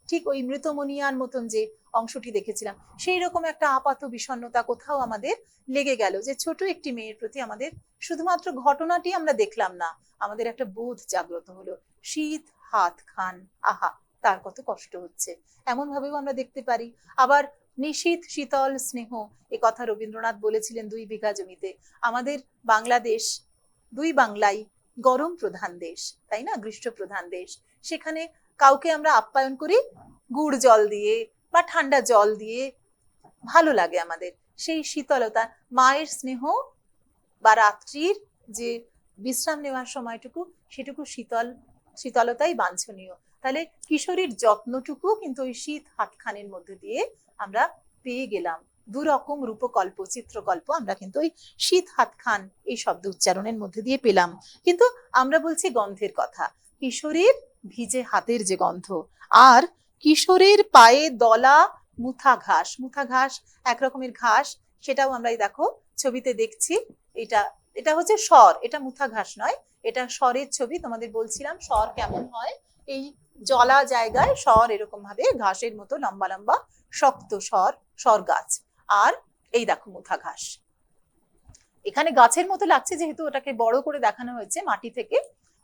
ঠিক ওই মৃতমনিয়ার মতন যে অংশটি দেখেছিলাম, সেই রকম একটা আপাত বিষণ্ণতা কোথাও আমাদের লেগে গেল, যে ছোট একটি মেয়ের প্রতি আমাদের শুধুমাত্র ঘটনাটি আমরা দেখলাম না, আমাদের একটা বোধ জাগ্রত হলো, শীত হাত খান, আহা তার কত কষ্ট হচ্ছে, এমন ভাবেও আমরা দেখতে পারি। আবার নিশীথ শীতল স্নেহ, এ কথা রবীন্দ্রনাথ বলেছিলেন 2 বিঘা জমিতে। আমাদের বাংলাদেশ, দুই বাংলাই গরম প্রধান দেশ, তাই না, গ্রীষ্ম প্রধান দেশ। সেখানে কাউকে আমরা আপ্যায়ন করি গুড় জল দিয়ে বা ঠান্ডা জল দিয়ে, ভালো লাগে আমাদের সেই শীতলতা, মায়ের স্নেহ বা রাত্রির যে বিশ্রাম নেওয়ার সময়টুকু, সেটুকু শীতলতাই বাঞ্ছনীয়। তাহলে কিশোরীর যত্নটুকু কিন্তু ওই শীত হাতখানের মধ্যে দিয়ে আমরা পেয়ে গেলাম। দুরকম রূপকল্প, চিত্রকল্প আমরা কিন্তু ওই শীত হাতখান এই শব্দ উচ্চারণের মধ্যে দিয়ে পেলাম। কিন্তু আমরা বলছি গন্ধের কথা, কিশোরীর ভিজে হাতের যে গন্ধ, আর কিশোরীর পায়ে দলা মুথা ঘাস, মুথা ঘাস এক রকমের ঘাস, সেটাও আমরা দেখো ছবিতে দেখছি। এটা এটা হচ্ছে স্বর, এটা মুথা ঘাস নয়, এটা স্বরের ছবি। তোমাদের বলছিলাম স্বর কেমন হয়, এই জলা জায়গায় স্বর এরকম ভাবে ঘাসের মতো লম্বা লম্বা শক্ত স্বর গাছ, আর এই দেখো মুথা ঘাস। এখানে গাছের মতো লাগছে যেহেতু ওটাকে বড় করে দেখানো হয়েছে মাটি থেকে,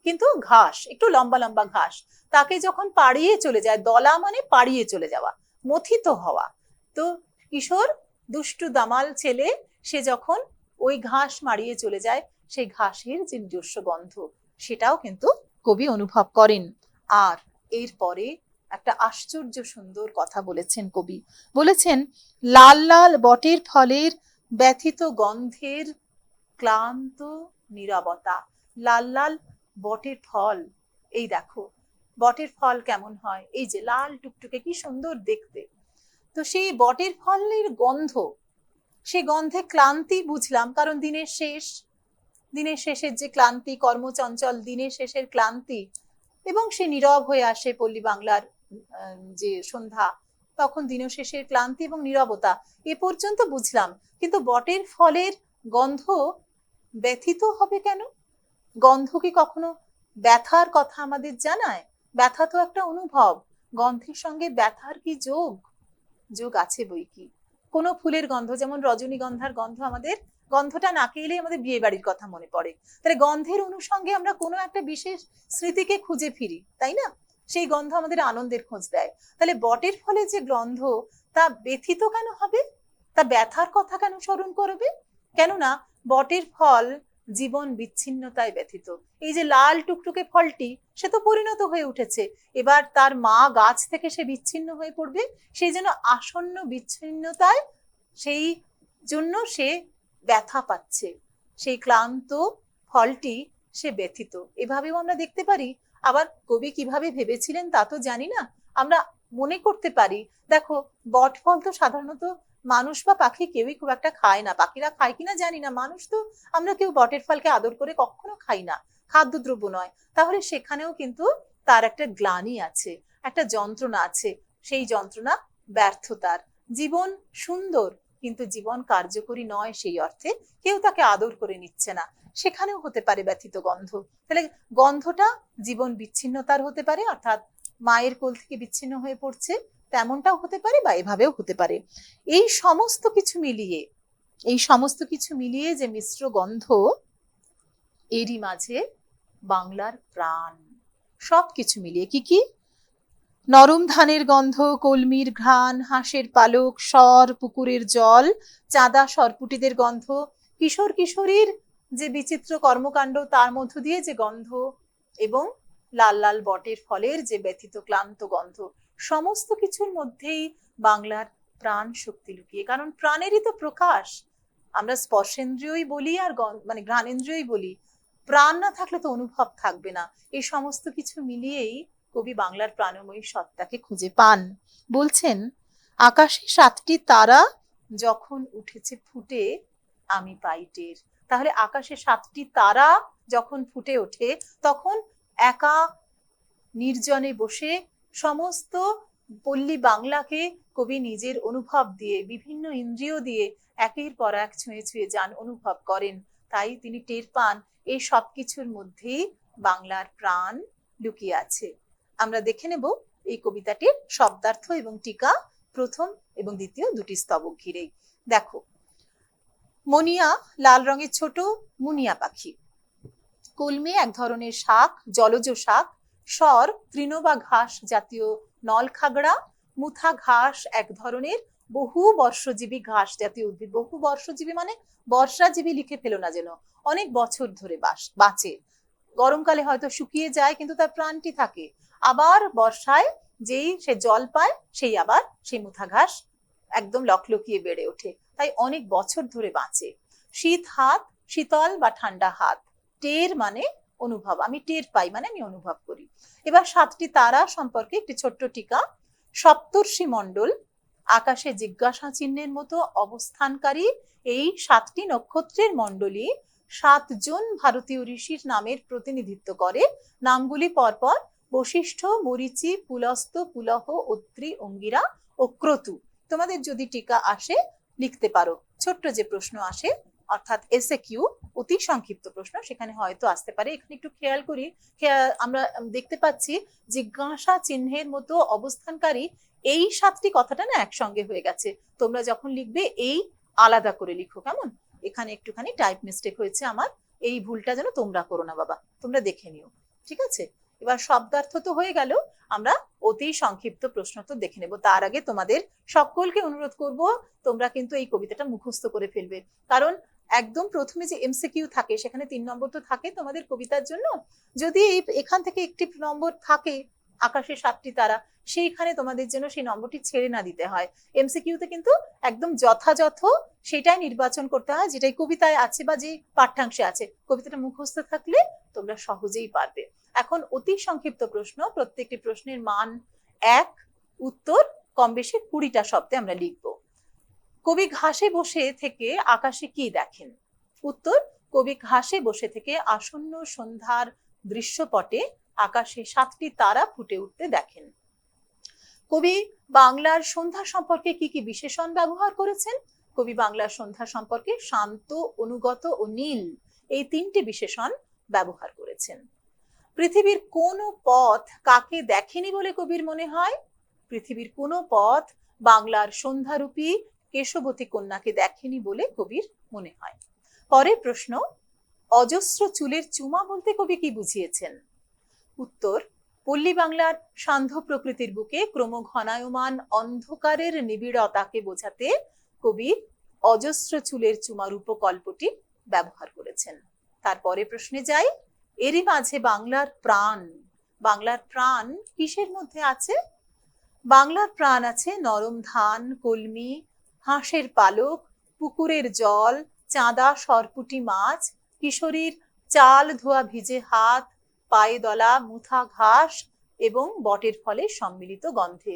কিন্তু ঘাস, একটু লম্বা লম্বা ঘাস। তাকে যখন পাড়িয়ে চলে যায়, দলা মানে পাড়িয়ে চলে যাওয়া, মথিত হওয়া, তো কিশোর দুষ্টু দামাল ছেলে, সে যখন ওই ঘাস মাড়িয়ে চলে যায়, সেই ঘাসের যে নিজস্ব গন্ধ, সেটাও কিন্তু কবি অনুভব করেন। আর এরপরে একটা আশ্চর্য সুন্দর কথা বলেছেন কবি, বলেছেন লাল লাল বটের ফলের ব্যথিত গন্ধের ক্লান্ত নীরবতা। লাল লাল বটের ফল, এই দেখো বটের ফল কেমন হয়, এই যে লাল টুকটুকে, কি সুন্দর দেখতে। তো সেই বটের ফলের গন্ধ, সেই গন্ধে ক্লান্তি বুঝলাম, কারণ দিনের শেষের যে ক্লান্তি, কর্মচঞ্চল দিনের শেষের ক্লান্তি, এবং সে নীরব হয়ে আসে পল্লী বাংলার যে সন্ধ্যা, তখন দিনের শেষের ক্লান্তি এবং নীরবতা এ পর্যন্ত বুঝলাম। কিন্তু বটের ফলের গন্ধ ব্যথিত হবে কেন? গন্ধ কি কখনো ব্যথার কথা আমাদের জানায়? ব্যথা তো একটা অনুভব, গন্ধের সঙ্গে ব্যথার কি যোগ আছে বই কি। কোনো ফুলের গন্ধ, যেমন রজনীগন্ধার গন্ধ, আমাদের গন্ধটা নাকে এলেই আমাদের বিয়ে বাড়ির কথা মনে পড়ে, তাহলে গন্ধের অনুষঙ্গে আমরা কোনো একটা বিশেষ স্মৃতিকে খুঁজে ফিরি, তাই না, সেই গন্ধ আমাদের আনন্দের খোঁজ দেয়। তাহলে বটের ফলে যে গন্ধ, তা ব্যথিত কেন হবে, তা ব্যথার কথা কেন স্মরণ করবে? কেননা বটের ফল জীবন বিচ্ছিন্নতায় ব্যথিত। এই যে লাল টুকটুকে ফলটি, সে তো পরিণত হয়ে উঠেছে, এবার তার মা গাছ থেকে সে বিচ্ছিন্ন হয়ে পড়বে, সেই জন্য আসন্ন বিচ্ছিন্নতায়, সেই জন্য সে ব্যথা পাচ্ছে, সেই ক্লান্ত ফলটি সে ব্যথিত, এভাবেও আমরা দেখতে পারি। আবার কবি কিভাবে ভেবেছিলেন তা তো জানি না, আমরা মনে করতে পারি। দেখো বট ফল তো সাধারণত মানুষ বা পাখি কেউই খুব একটা খায় না, পাখিরা খায় কিনা জানি না, মানুষ তো আমরা কেউ বটের ফলকে আদর করে কখনো খাই না, খাদ্যদ্রব্য নয়। তাহলে সেখানেও কিন্তু তার একটা গ্লানি আছে, একটা যন্ত্রণা আছে, সেই যন্ত্রণা ব্যর্থতার। জীবন সুন্দর কিন্তু জীবন কার্যকরী নয়, সেই অর্থে কেউ তাকে আদর করে নিচ্ছে না, সেখানেও হতে পারে ব্যথিত গন্ধ। তাহলে গন্ধটা জীবন বিচ্ছিন্নতার হতে পারে, অর্থাৎ মায়ের কোল থেকে বিচ্ছিন্ন হয়ে পড়ছে, তেমনটাও হতে পারে, বা এভাবেও হতে পারে। এই সমস্ত কিছু মিলিয়ে যে মিশ্র গন্ধ, এরই মাঝে বাংলার প্রাণ। সব কিছু মিলিয়ে কি নরম ধানের গন্ধ, কলমির ঘ্রাণ, হাঁসের পালক, স্বর, পুকুরের জল, চাঁদা সরপুটিদের গন্ধ, কিশোর কিশোরীর যে বিচিত্র কর্মকাণ্ড তার মধ্য দিয়ে যে গন্ধ, এবং লাল লাল বটের ফলের যে ব্যথিত ক্লান্ত গন্ধ, সমস্ত কিছুর মধ্যেই বাংলার প্রাণ শক্তি লুকিয়ে। কারণ প্রাণেরই তো প্রকাশ। আমরা স্পর্শেন্দ্রিয়ই বলি আর মানে ঘ্রাণেন্দ্রিয়ই বলি, প্রাণ না থাকলে তো অনুভব থাকবে না। এই সমস্ত কিছু মিলিয়েই কবি বাংলার প্রাণময়ী সত্তাকে খুঁজে পান। বলছেন, আকাশে 7টি তারা যখন উঠেছে ফুটে আমি পাই টের। তাহলে আকাশে 7টি তারা যখন ফুটে ওঠে তখন একা নির্জনে বসে সমস্ত পল্লী বাংলাকে কবি নিজের অনুভব দিয়ে, বিভিন্ন ইন্দ্রিয় দিয়ে একের পর এক ছুঁয়ে ছুঁয়ে যান, অনুভব করেন। তাই তিনি টের পান এই সবকিছুর মধ্যেই বাংলার প্রাণ লুকিয়ে আছে। আমরা দেখে নেব এই কবিতাটির শব্দার্থ এবং টিকা প্রথম এবং দ্বিতীয় দুটি স্তবক ঘিরেই। দেখো, মনিয়া লাল রঙের ছোট মুনিয়া পাখি, কলমি এক ধরনের শাক, জলজ শাক, সর তৃণ বা ঘাস জাতীয় নল খাগড়া, মুথা ঘাস এক ধরনের বহু বর্ষজীবী ঘাস জাতীয় উদ্ভিদ। বহু বর্ষজীবী মানে বর্ষাজীবী লিখে ফেলো না যেন, অনেক বছর ধরে বাঁচে। গরমকালে হয়তো শুকিয়ে যায় কিন্তু তার প্রাণটি থাকে, আবার বর্ষায় যেই সে জল পায় সেই আবার সেই মুথা ঘাস একদম লকলকিয়ে বেড়ে ওঠে, তাই অনেক বছর ধরে বাঁচে। শীত হাত, শীতল বা ঠান্ডা হাত। টের মানে অনুভব, আমি টের পাই মানে আমি অনুভব করি। এবার 7টি তারা সম্পর্কে একটি ছোট্ট টিকা। সপ্তর্ষি মণ্ডল, আকাশে জিজ্ঞাসা চিহ্নের মতো অবস্থানকারী এই 7টি নক্ষত্রের মণ্ডলী 7 জন ভারতীয় ঋষির নামের প্রতিনিধিত্ব করে। নামগুলি পরপর বশিষ্ঠ, মরীচি, পুলস্ত, পুলহ, অত্রি, অঙ্গিরা ও ক্রতু। তোমাদের যদি টিকা আসে লিখতে পারো। ছোট্ট যে প্রশ্ন আসে অর্থাৎ এসএকিউ, অতি সংক্ষিপ্ত প্রশ্ন, সেখানে হয়তো আসতে পারে। এখানে একটু খেয়াল করি, আমরা দেখতে পাচ্ছি জিজ্ঞাসা চিহ্নের মতো অবস্থানকারী, এই 7টি কথাটা না একসঙ্গে হয়ে গেছে। তোমরা যখন লিখবে এই আলাদা করে লিখো, কেমন? এখানে একটুখানি টাইপ মিস্টেক হয়েছে আমার, এই ভুলটা যেন তোমরা করো না বাবা, তোমরা দেখে নিও, ঠিক আছে? এবার শব্দার্থ তো হয়ে গেল, আমরা অতি সংক্ষিপ্ত প্রশ্ন তো দেখে নেব। তার আগে তোমাদের সকলকে অনুরোধ করব, তোমরা কিন্তু এই কবিতাটা মুখস্থ করে ফেলবে। কারণ একদম প্রথমে যে এমসিকিউ থাকে সেখানে 3 নম্বর তো থাকে তোমাদের কবিতার জন্য। যদি এখান থেকে একটি নম্বর থাকে আকাশে 7টি তারা, সেইখানে তোমাদের জন্য সেই নম্বরটি ছেড়ে না দিতে হয়। এমসিকিউতে কিন্তু একদম যথাযথ সেটাই নির্বাচন করতে হয় যেটাই কবিতায় আছে বা যে পাঠ্যাংশে আছে। কবিতাটা মুখস্থ থাকলে তোমরা সহজেই পারবে। এখন অতি সংক্ষিপ্ত প্রশ্ন, প্রত্যেকটি প্রশ্নের মান 1, উত্তর কম বেশি 20টা শব্দে আমরা লিখব। কবি ঘাসে বসে থেকে আকাশে কি দেখেন? উত্তর, কবি ঘাসে বসে থেকে আসন্ন সন্ধ্যার দৃশ্যপটে আকাশে 7টি তারা ফুটে উঠতে দেখেন। কবি বাংলার সন্ধ্যা সম্পর্কে কি কি বিশেষণ ব্যবহার করেছেন? কবি বাংলার সন্ধ্যা সম্পর্কে শান্ত, অনুগত ও নীল, এই 3টি বিশেষণ ব্যবহার করেছেন। পৃথিবীর কোন পথ কাকে দেখেনি বলে কবির মনে হয়? পৃথিবীর কোন পথ বাংলার সন্ধ্যারূপী কেশবতী কন্যাকে দেখেনি বলে কবির মনে হয়। পরের প্রশ্ন, অজস্র চুলের চুমা বলতে কবি কি বুঝিয়েছেন? উত্তর, পল্লী বাংলার সান্ধ্য প্রকৃতির বুকে ক্রমঘনায়মান অন্ধকারের নিবিড়তাকে বোঝাতে কবি অজস্র চুলের চুমার উপকল্পটি ব্যবহার করেছেন। তারপরে প্রশ্নে যাই, এরই মাঝে বাংলার প্রাণ, বাংলার প্রাণ কিসের মধ্যে আছে? বাংলার প্রাণ আছে নরম ধান, কলমি, হাঁসের পালক, পুকুরের জল, চাঁদা সরপুটি মাছ, কিশোরীর চাল ধোয়া ভিজে হাত, পায়ে দলা মুথা ঘাস এবং বটের ফলে সম্মিলিত গন্ধে।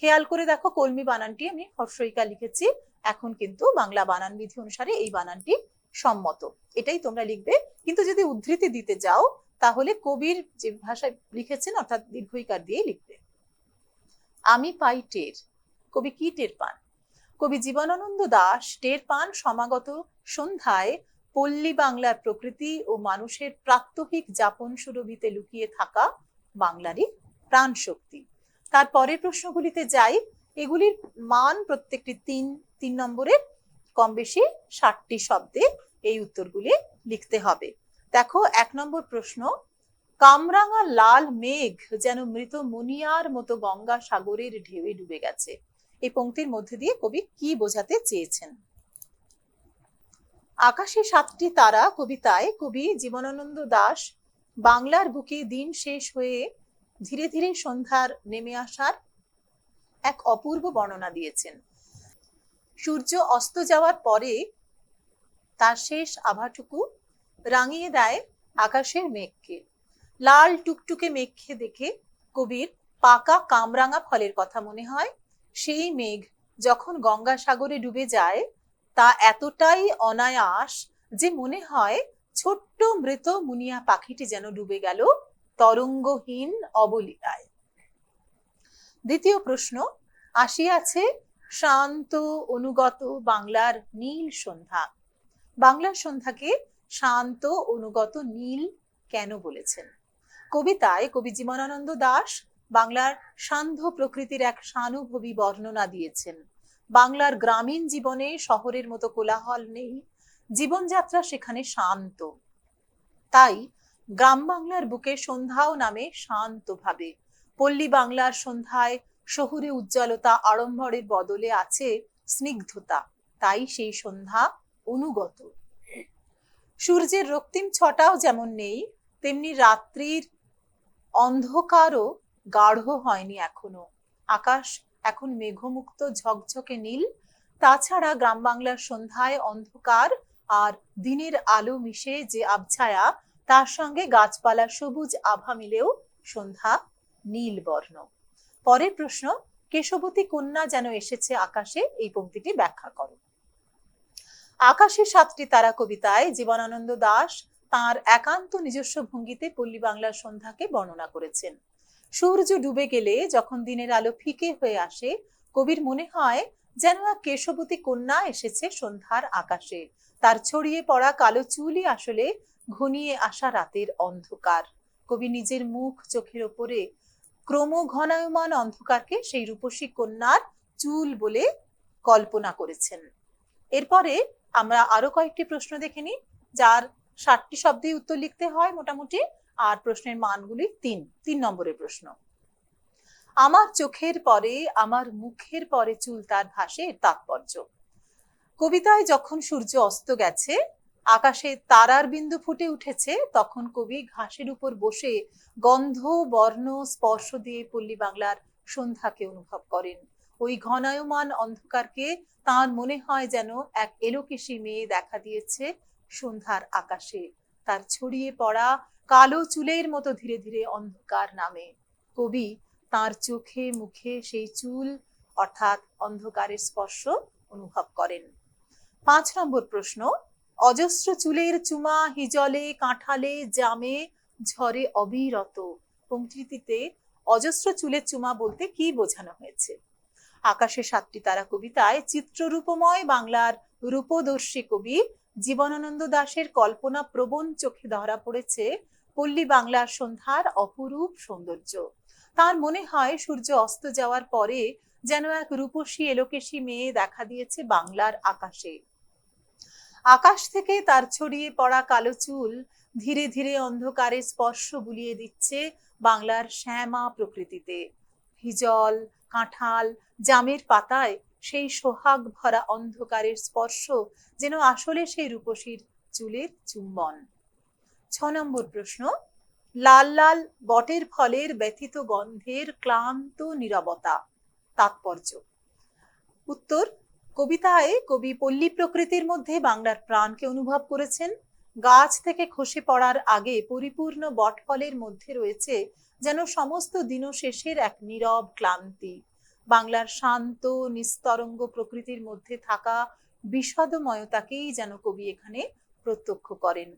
খেয়াল করে দেখো, কলমি বানানটি আমি হর্ষইকা লিখেছি, এখন কিন্তু বাংলা বানান বিধি অনুসারে এই বানানটি সম্মত, এটাই তোমরা লিখবে। কিন্তু যদি উদ্ধৃতি দিতে যাও তাহলে কবির যে ভাষায় লিখেছেন অর্থাৎ দীর্ঘইকার দিয়ে লিখবে। আমি পাই টের, কবি কি টের পান? কবি জীবনানন্দ দাশ টের পান সমাগত সন্ধ্যায় পল্লী বাংলার প্রকৃতি ও মানুষের প্রাত্যহিক যাপন সুরভিতে লুকিয়ে থাকা বাংলারই প্রাণ শক্তি। তারপরের প্রশ্নগুলিতে যাই, এগুলির মান প্রত্যেকটি 3 নম্বরের, কম বেশি 60টি শব্দে এই উত্তরগুলি লিখতে হবে। দেখো, 1 নম্বর প্রশ্ন, কামরাঙা লাল মেঘ যেন মৃত মুনিয়ার মতো গঙ্গা সাগরের ঢেউয়ে ডুবে গেছে। এই পংক্তির মধ্যে দিয়ে কবি কি বোঝাতে চেয়েছেন? আকাশে 7টি তারা কবিতায় কবি জীবনানন্দ দাশ বাংলার বুকে দিন শেষ হয়ে ধীরে ধীরে সন্ধ্যার নেমে আসার এক অপূর্ব বর্ণনা দিয়েছেন। সূর্য অস্ত যাওয়ার পরে তার শেষ আভাটুকু রাঙিয়ে দেয় আকাশের মেঘকে। লাল টুকটুকে মেঘকে দেখে কবির পাকা কামরাঙা ফলের কথা মনে হয়। সেই মেঘ যখন গঙ্গাসাগরে ডুবে যায় তা এতটাই অনায়াস যে মনে হয় ছোট্ট মৃত মুনিয়া পাখিটি যেন ডুবে গেল তরঙ্গহীন অবলীলায়। দ্বিতীয় প্রশ্ন, আসিয়াছে শান্ত অনুগত বাংলার নীল সন্ধ্যা। বাংলার সন্ধ্যাকে শান্ত অনুগত নীল কেন বলেছেন? কবিতায় কবি জীবনানন্দ দাশ বাংলার সান্ধ্য প্রকৃতির এক সানুভবী বর্ণনা দিয়েছেন। বাংলার গ্রামীণ জীবনে শহরের মতো কোলাহল নেই, জীবনযাত্রা সেখানে শান্ত। তাই গ্রাম বাংলার বুকে সন্ধ্যাও নামে শান্তভাবে। পল্লী বাংলার সন্ধ্যায় শহুরে উজ্জ্বলতা আড়ম্বরের বদলে আছে স্নিগ্ধতা, তাই সেই সন্ধ্যা অনুগত। সূর্যের রক্তিম ছটাও যেমন নেই, তেমনি রাত্রির অন্ধকারও গাঢ় হয়নি এখনো। আকাশ এখন মেঘমুক্ত ঝকঝকে নীল। তাছাড়া গ্রাম বাংলার সন্ধ্যায় অন্ধকার আর দিনের আলো মিশে যে আবছায়া, তার সঙ্গে গাছপালার সবুজ আভা মিলেও সন্ধ্যা নীল বর্ণ। পরের প্রশ্ন, কেশবতী কন্যা যেন এসেছে আকাশে, এই পংক্তিটি ব্যাখ্যা করো। আকাশে সাতটি তারা কবিতায় জীবনানন্দ দাশ তাঁর একান্ত নিজস্ব ভঙ্গিতে পল্লী বাংলার সন্ধ্যাকে বর্ণনা করেছেন। সূর্য ডুবে গেলে যখন দিনের আলো ফিকে হয়ে আসে, কবির মনে হয় যেন এক কেশবতী কন্যা এসেছে সন্ধ্যার আকাশে। তার ছড়িয়ে পড়া কালো চুলই আসলে ঘনিয়ে আসা রাতের অন্ধকার। কবি নিজের মুখ চোখের ওপরে ক্রমঘনায়মান অন্ধকারকে সেই রূপসী কন্যার চুল বলে কল্পনা করেছেন। এরপরে আমরা আরো কয়েকটি প্রশ্ন দেখে নিই, যার 60টি শব্দে উত্তর লিখতে হয় মোটামুটি, আর প্রশ্নের মানগুলি 3 নম্বরের প্রশ্ন। আমার চোখের পরে আমার মুখের পরে চুল তার ভাসে, এর তাৎপর্য। কবিতায় যখন সূর্য অস্ত গেছে, আকাশে তারার বিন্দু ফুটে উঠেছে, তখন কবি ঘাসের উপর বসে গন্ধ বর্ণ স্পর্শ দিয়ে পল্লী বাংলার সন্ধ্যাকে অনুভব করেন। ওই ঘনায়মান অন্ধকারকে তার মনে হয় যেন এক এলোকেশী মেয়ে দেখা দিয়েছে সন্ধ্যার আকাশে। তার ছড়িয়ে পড়া কালো চুলের মতো ধীরে ধীরে অন্ধকার নামে। কবি তার চোখে মুখে সেই চুল অর্থাৎ অন্ধকারের স্পর্শ অনুভব করেন। 5 নম্বর প্রশ্ন, অজস্র চুলের চুমা হিজলে কাঁঠালে জামে ঝরে অবিরত। পংক্তিটিতে অজস্র চুলের চুমা বলতে কি বোঝানো হয়েছে? আকাশে সাতটি তারা কবিতায় চিত্ররূপময় বাংলার রূপদর্শী কবি জীবনানন্দ দাশের কল্পনা প্রবণ চোখে ধরা পড়েছে পল্লী বাংলার সন্ধ্যার অপরূপ সৌন্দর্য। তার মনে হয় সূর্য অস্ত যাওয়ার পরে যেন এক রূপসী এলোকেশী মেয়ে দেখা দিয়েছে বাংলার আকাশে। আকাশ থেকে তার ছড়িয়ে পড়া কালো চুল ধীরে ধীরে অন্ধকারের স্পর্শ বুলিয়ে দিচ্ছে বাংলার শ্যামা প্রকৃতিতে। হিজল কাঁঠাল জামের পাতায় সেই সোহাগ ভরা অন্ধকারের স্পর্শ যেন আসলে সেই রূপসীর চুলের চুম্বন। 6 নম্বর প্রশ্ন, লাল লাল বটের ফলের ব্যথিত গন্ধের ক্লান্ত নীরবতা। তাৎপর্য। উত্তর, কবিতায় কবি পল্লী প্রকৃতির মধ্যে বাংলার প্রাণকে অনুভব করেছেন। গাছ থেকে খসে পড়ার আগে পরিপূর্ণ বটফলের মধ্যে রয়েছে যেন সমস্ত দিনশেষের এক নীরব ক্লান্তি। বাংলার শান্ত নিস্তরঙ্গ প্রকৃতির মধ্যে থাকা বিষাদময়তাকেই যেন কবি এখানে প্রত্যক্ষ করেন।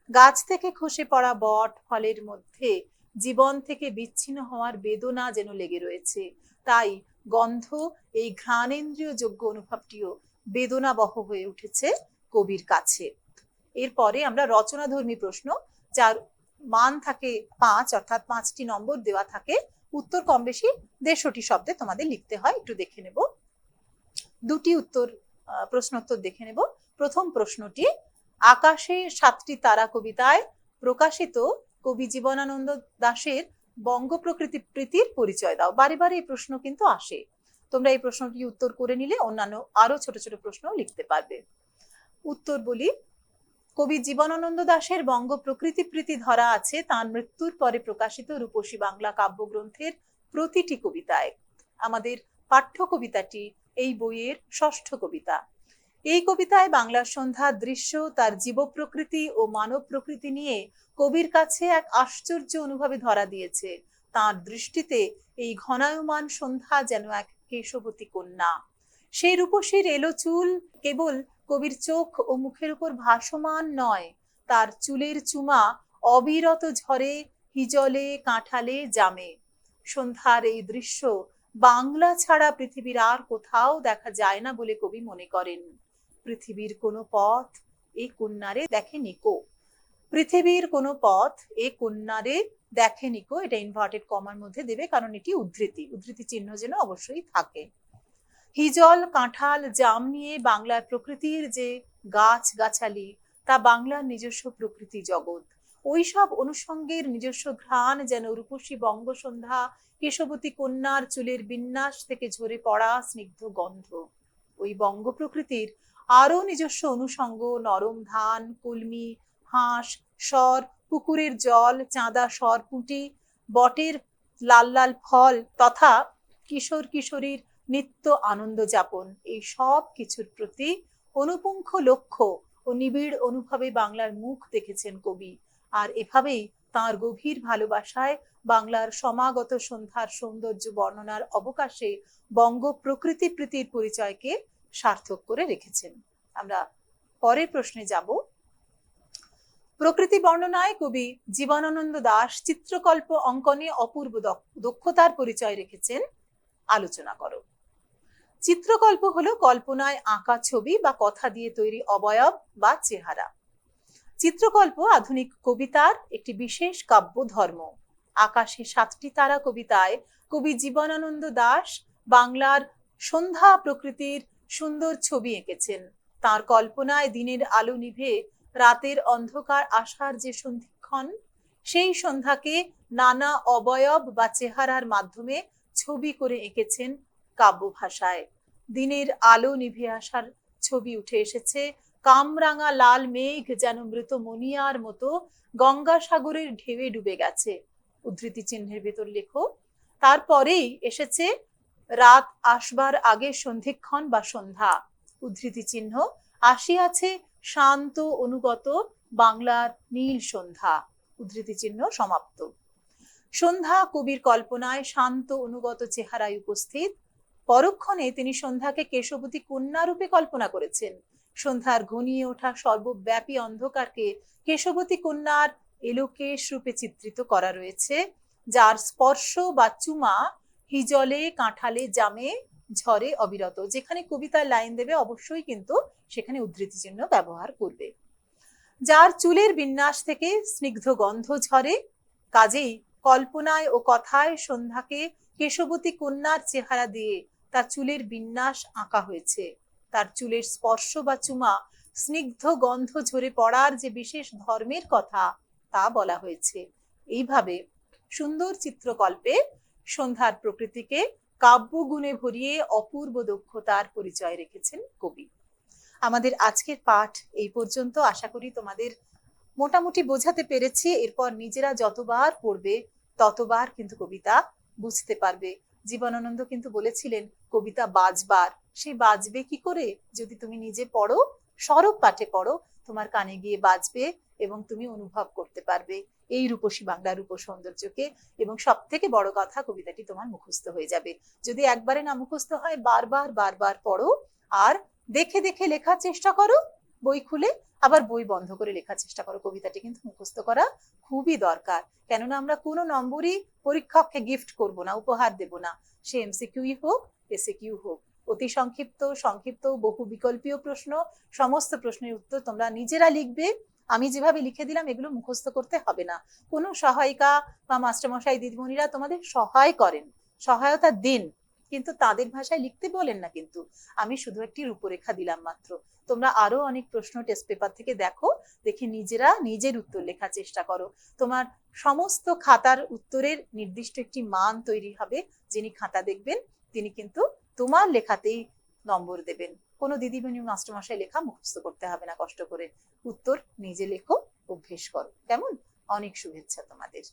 গাছ থেকে খসে পড়া বট ফলের মধ্যে জীবন থেকে বিচ্ছিন্ন হওয়ার বেদনা যেন লেগে রয়েছে। তাই গন্ধ, এই ঘ্রাণেন্দ্রিয় যোগ্য অনুভবটিও বেদনাবহ হয়ে উঠেছে কবির কাছে। এরপরে আমরা রচনাধর্মী প্রশ্ন, যার মান থাকে 5, অর্থাৎ 5টি নম্বর দেওয়া থাকে। উত্তর কম বেশি 150টি শব্দে তোমাদের লিখতে হয়, একটু দেখে নেব। 2টি প্রশ্নোত্তর দেখে নেব। প্রথম প্রশ্নটি, আকাশে সাতটি তারা কবিতায় প্রকাশিত কবি জীবনানন্দ দাশের বঙ্গ প্রকৃতি প্রীতির পরিচয় দাও। বারে বারে এই প্রশ্ন কিন্তু আসে, তোমরা এই প্রশ্নটি উত্তর করে নিলে অন্যান্য আরো ছোট ছোট প্রশ্নও লিখতে পারবে। উত্তর বলি, কবি জীবনানন্দ দাশের বঙ্গ প্রকৃতি প্রীতি ধরা আছে তাঁর মৃত্যুর পরে প্রকাশিত রূপসী বাংলা কাব্যগ্রন্থের প্রতিটি কবিতায়। আমাদের পাঠ্য কবিতাটি এই বইয়ের ষষ্ঠ কবিতা। এই কবিতায় বাংলার সন্ধ্যার দৃশ্য, তার জীব প্রকৃতি ও মানব প্রকৃতি নিয়ে কবির কাছে এক আশ্চর্য অনুভবে ধরা দিয়েছে। তার দৃষ্টিতে এই ঘনায়মান সন্ধ্যা যেন এক কেশবতী কন্যা। সেই রূপসীর এলো চুল কেবল কবির চোখ ও মুখের উপর ভাসমান নয়, তার চুলের চুমা অবিরত ঝরে হিজলে, কাঁঠালে, জামে। সন্ধ্যার এই দৃশ্য বাংলা ছাড়া পৃথিবীর আর কোথাও দেখা যায় না বলে কবি মনে করেন। পৃথিবীর কোনো পথ এ কন্যারে দেখেনি কো। পৃথিবীর কোনো পথ এ কন্যারে দেখেনি কো, এটা ইনভার্টেড কমার মধ্যে দেবে, কারণ এটি উদ্ধৃতি চিহ্ন যেন অবশ্যই থাকে। হিজল, কাঁঠাল, জাম নিয়ে বাংলার প্রকৃতির যে গাছ গাছালি, তা বাংলার নিজস্ব প্রকৃতি জগৎ। ওইসব অনুষঙ্গের নিজস্ব ঘ্রাণ যেন রূপসী বঙ্গসন্ধ্যা, কেশবতী কন্যার চুলের বিন্যাস থেকে ঝরে পড়া স্নিগ্ধ গন্ধ। ওই বঙ্গ প্রকৃতির আরো নিজস্ব অনুষঙ্গ, নরম ধান, কলমি, হাঁস, সর, পুকুরের জল, চাঁদা সরপুঁটি, বটের লাল লাল ফল তথা কিশোর কিশোরীর নিত্য আনন্দ যাপন, এই সব কিছুর প্রতি অনুপুঙ্খ লক্ষ্য ও নিবিড় অনুভবে বাংলার মুখ দেখেছেন কবি। আর এভাবেই তাঁর গভীর ভালোবাসায় বাংলার সমাগত সন্ধ্যার সৌন্দর্য বর্ণনার অবকাশে বঙ্গ প্রকৃতি প্রীতির পরিচয়কে সার্থক করে রেখেছেন। আমরা পরের প্রশ্নে যাব। প্রকৃতি বর্ণনায় কবি জীবনানন্দ দাশ চিত্রকল্প অঙ্কনে অপূর্ব দক্ষতার পরিচয় রেখেছেন, আলোচনা করো। চিত্রকল্প হলো কল্পনায় আঁকা ছবি বা কথা দিয়ে তৈরি অবয়ব বা চেহারা। চিত্রকল্প আধুনিক কবিতার একটি বিশেষ কাব্য ধর্ম। আকাশে সাতটি তারা কবিতায় কবি জীবনানন্দ দাশ বাংলার সন্ধ্যা প্রকৃতির সুন্দর ছবি এঁকেছেন। তার কল্পনায় দিনের আলো নিভে রাতের অন্ধকার আসার যে সন্ধিক্ষণ, সেই সন্ধ্যাকে নানা অবয়ব বা চেহারার মাধ্যমে ছবি করে এঁকেছেন কাব্য ভাষায়। দিনের আলো নিভে আসার ছবি উঠে এসেছে। কামরাঙা লাল মেঘ যেন মৃত মনিয়ার মতো গঙ্গাসাগরের ঢেউয়ে ডুবে গেছে। উদ্ধৃতি চিহ্নের ভেতর লেখো। তারপরেই এসেছে রাত আসবার আগে সন্ধিক্ষণ বা সন্ধ্যা। উদ্ধৃতি চিহ্ন, আসিয়াছে শান্ত অনুগত বাংলার নীল সন্ধ্যা। উদ্ধৃতি চিহ্ন সমাপ্ত। সন্ধ্যা কবির কল্পনায় শান্ত অনুগত চেহারায় উপস্থিত। পরক্ষণে তিনি সন্ধ্যাকে কেশবতী কন্যা রূপে কল্পনা করেছেন। সন্ধ্যার ঘনিয়ে ওঠা সর্বব্যাপী অন্ধকারকে কেশবতী কন্যার এলোকেশ রূপে চিত্রিত করা রয়েছে, যার স্পর্শ বা চুমা হিজলে, কাঁঠালে, জামে, ঝরে অবিরত। যেখানে কবিতার লাইন দেবে অবশ্যই কিন্তু সেখানে উদ্ধৃতি চিহ্ন ব্যবহার করবে। যার চুলের বিন্যাস থেকে স্নিগ্ধ গন্ধ ঝরে। কাজেই কল্পনায় ও কথায় সন্ধ্যাকে কেশবতী কন্যার চেহারা দিয়ে তার চুলের বিন্যাস আঁকা হয়েছে। তার চুলের স্পর্শ বা চুমা স্নিগ্ধ গন্ধ ঝরে পড়ার যে বিশেষ ধর্মের কথা তা বলা হয়েছে। এইভাবে সুন্দর চিত্রকল্পে সন্ধ্যার প্রকৃতিকে কাব্যগুণে ভরিয়ে অপূর্ব দক্ষতার পরিচয় রেখেছেন কবি। আমাদের আজকের পাঠ এই পর্যন্ত। আশা করি তোমাদের মোটামুটি বোঝাতে পেরেছি। এরপর নিজেরা যতবার পড়বে ততবার কিন্তু কবিতা বুঝতে পারবে। জীবনানন্দ কিন্তু বলেছিলেন কবিতা বাজবার, সেই বাজবে কি করে? যদি তুমি নিজে পড়ো, সরব পাঠে পড়ো, তোমার কানে গিয়ে বাজবে এবং তুমি অনুভব করতে পারবে এই রূপসী বাংলা রূপ সৌন্দর্যকে। এবং সব থেকে বড় কথা, কবিতাটি তোমার মুখস্থ হয়ে যাবে। যদি একবারে না মুখস্থ হয়, বারবার বারবার পড়ো আর দেখে দেখে লেখার চেষ্টা করো। বই খুলে আবার বই বন্ধ করে লেখার চেষ্টা করো। কবিতাটি কিন্তু মুখস্থ করা খুবই দরকার, কেননা আমরা কোনো নম্বরই পরীক্ষককে গিফট করব না, উপহার দেব না। সে এমসিকিউই হোক, এসিকিউ হোক। অতি সংক্ষিপ্ত, সংক্ষিপ্ত, বহু বিকল্পীয় প্রশ্ন, সমস্ত প্রশ্নের উত্তর তোমরা নিজেরা লিখবে। আমি যেভাবে লিখে দিলাম এগুলো মুখস্থ করতে হবে না। কোনো সহায়িকা বা মাস্টারমশাই দিদিমণিরা তোমাদের সহায় করেন, সহায়তা দিন, কিন্তু তাদের ভাষায় লিখতে বলেন না। কিন্তু আমি শুধু একটি রূপরেখা দিলাম মাত্র। তোমরা আরো অনেক প্রশ্ন টেস্ট পেপার থেকে দেখো, দেখে নিজেরা নিজের উত্তর লেখার চেষ্টা করো। তোমার সমস্ত খাতার উত্তরের নির্দিষ্ট একটি মান তৈরি হবে। যিনি খাতা দেখবেন তিনি কিন্তু তোমার লেখাতেই নম্বর দেবেন। কোনো দিদিমণি মাস্টারমশাই লেখা মুখস্থ করতে হবে না কষ্ট করে। উত্তর নিজে লেখো, অভ্যেস করো। কেমন? অনেক শুভেচ্ছা তোমাদের।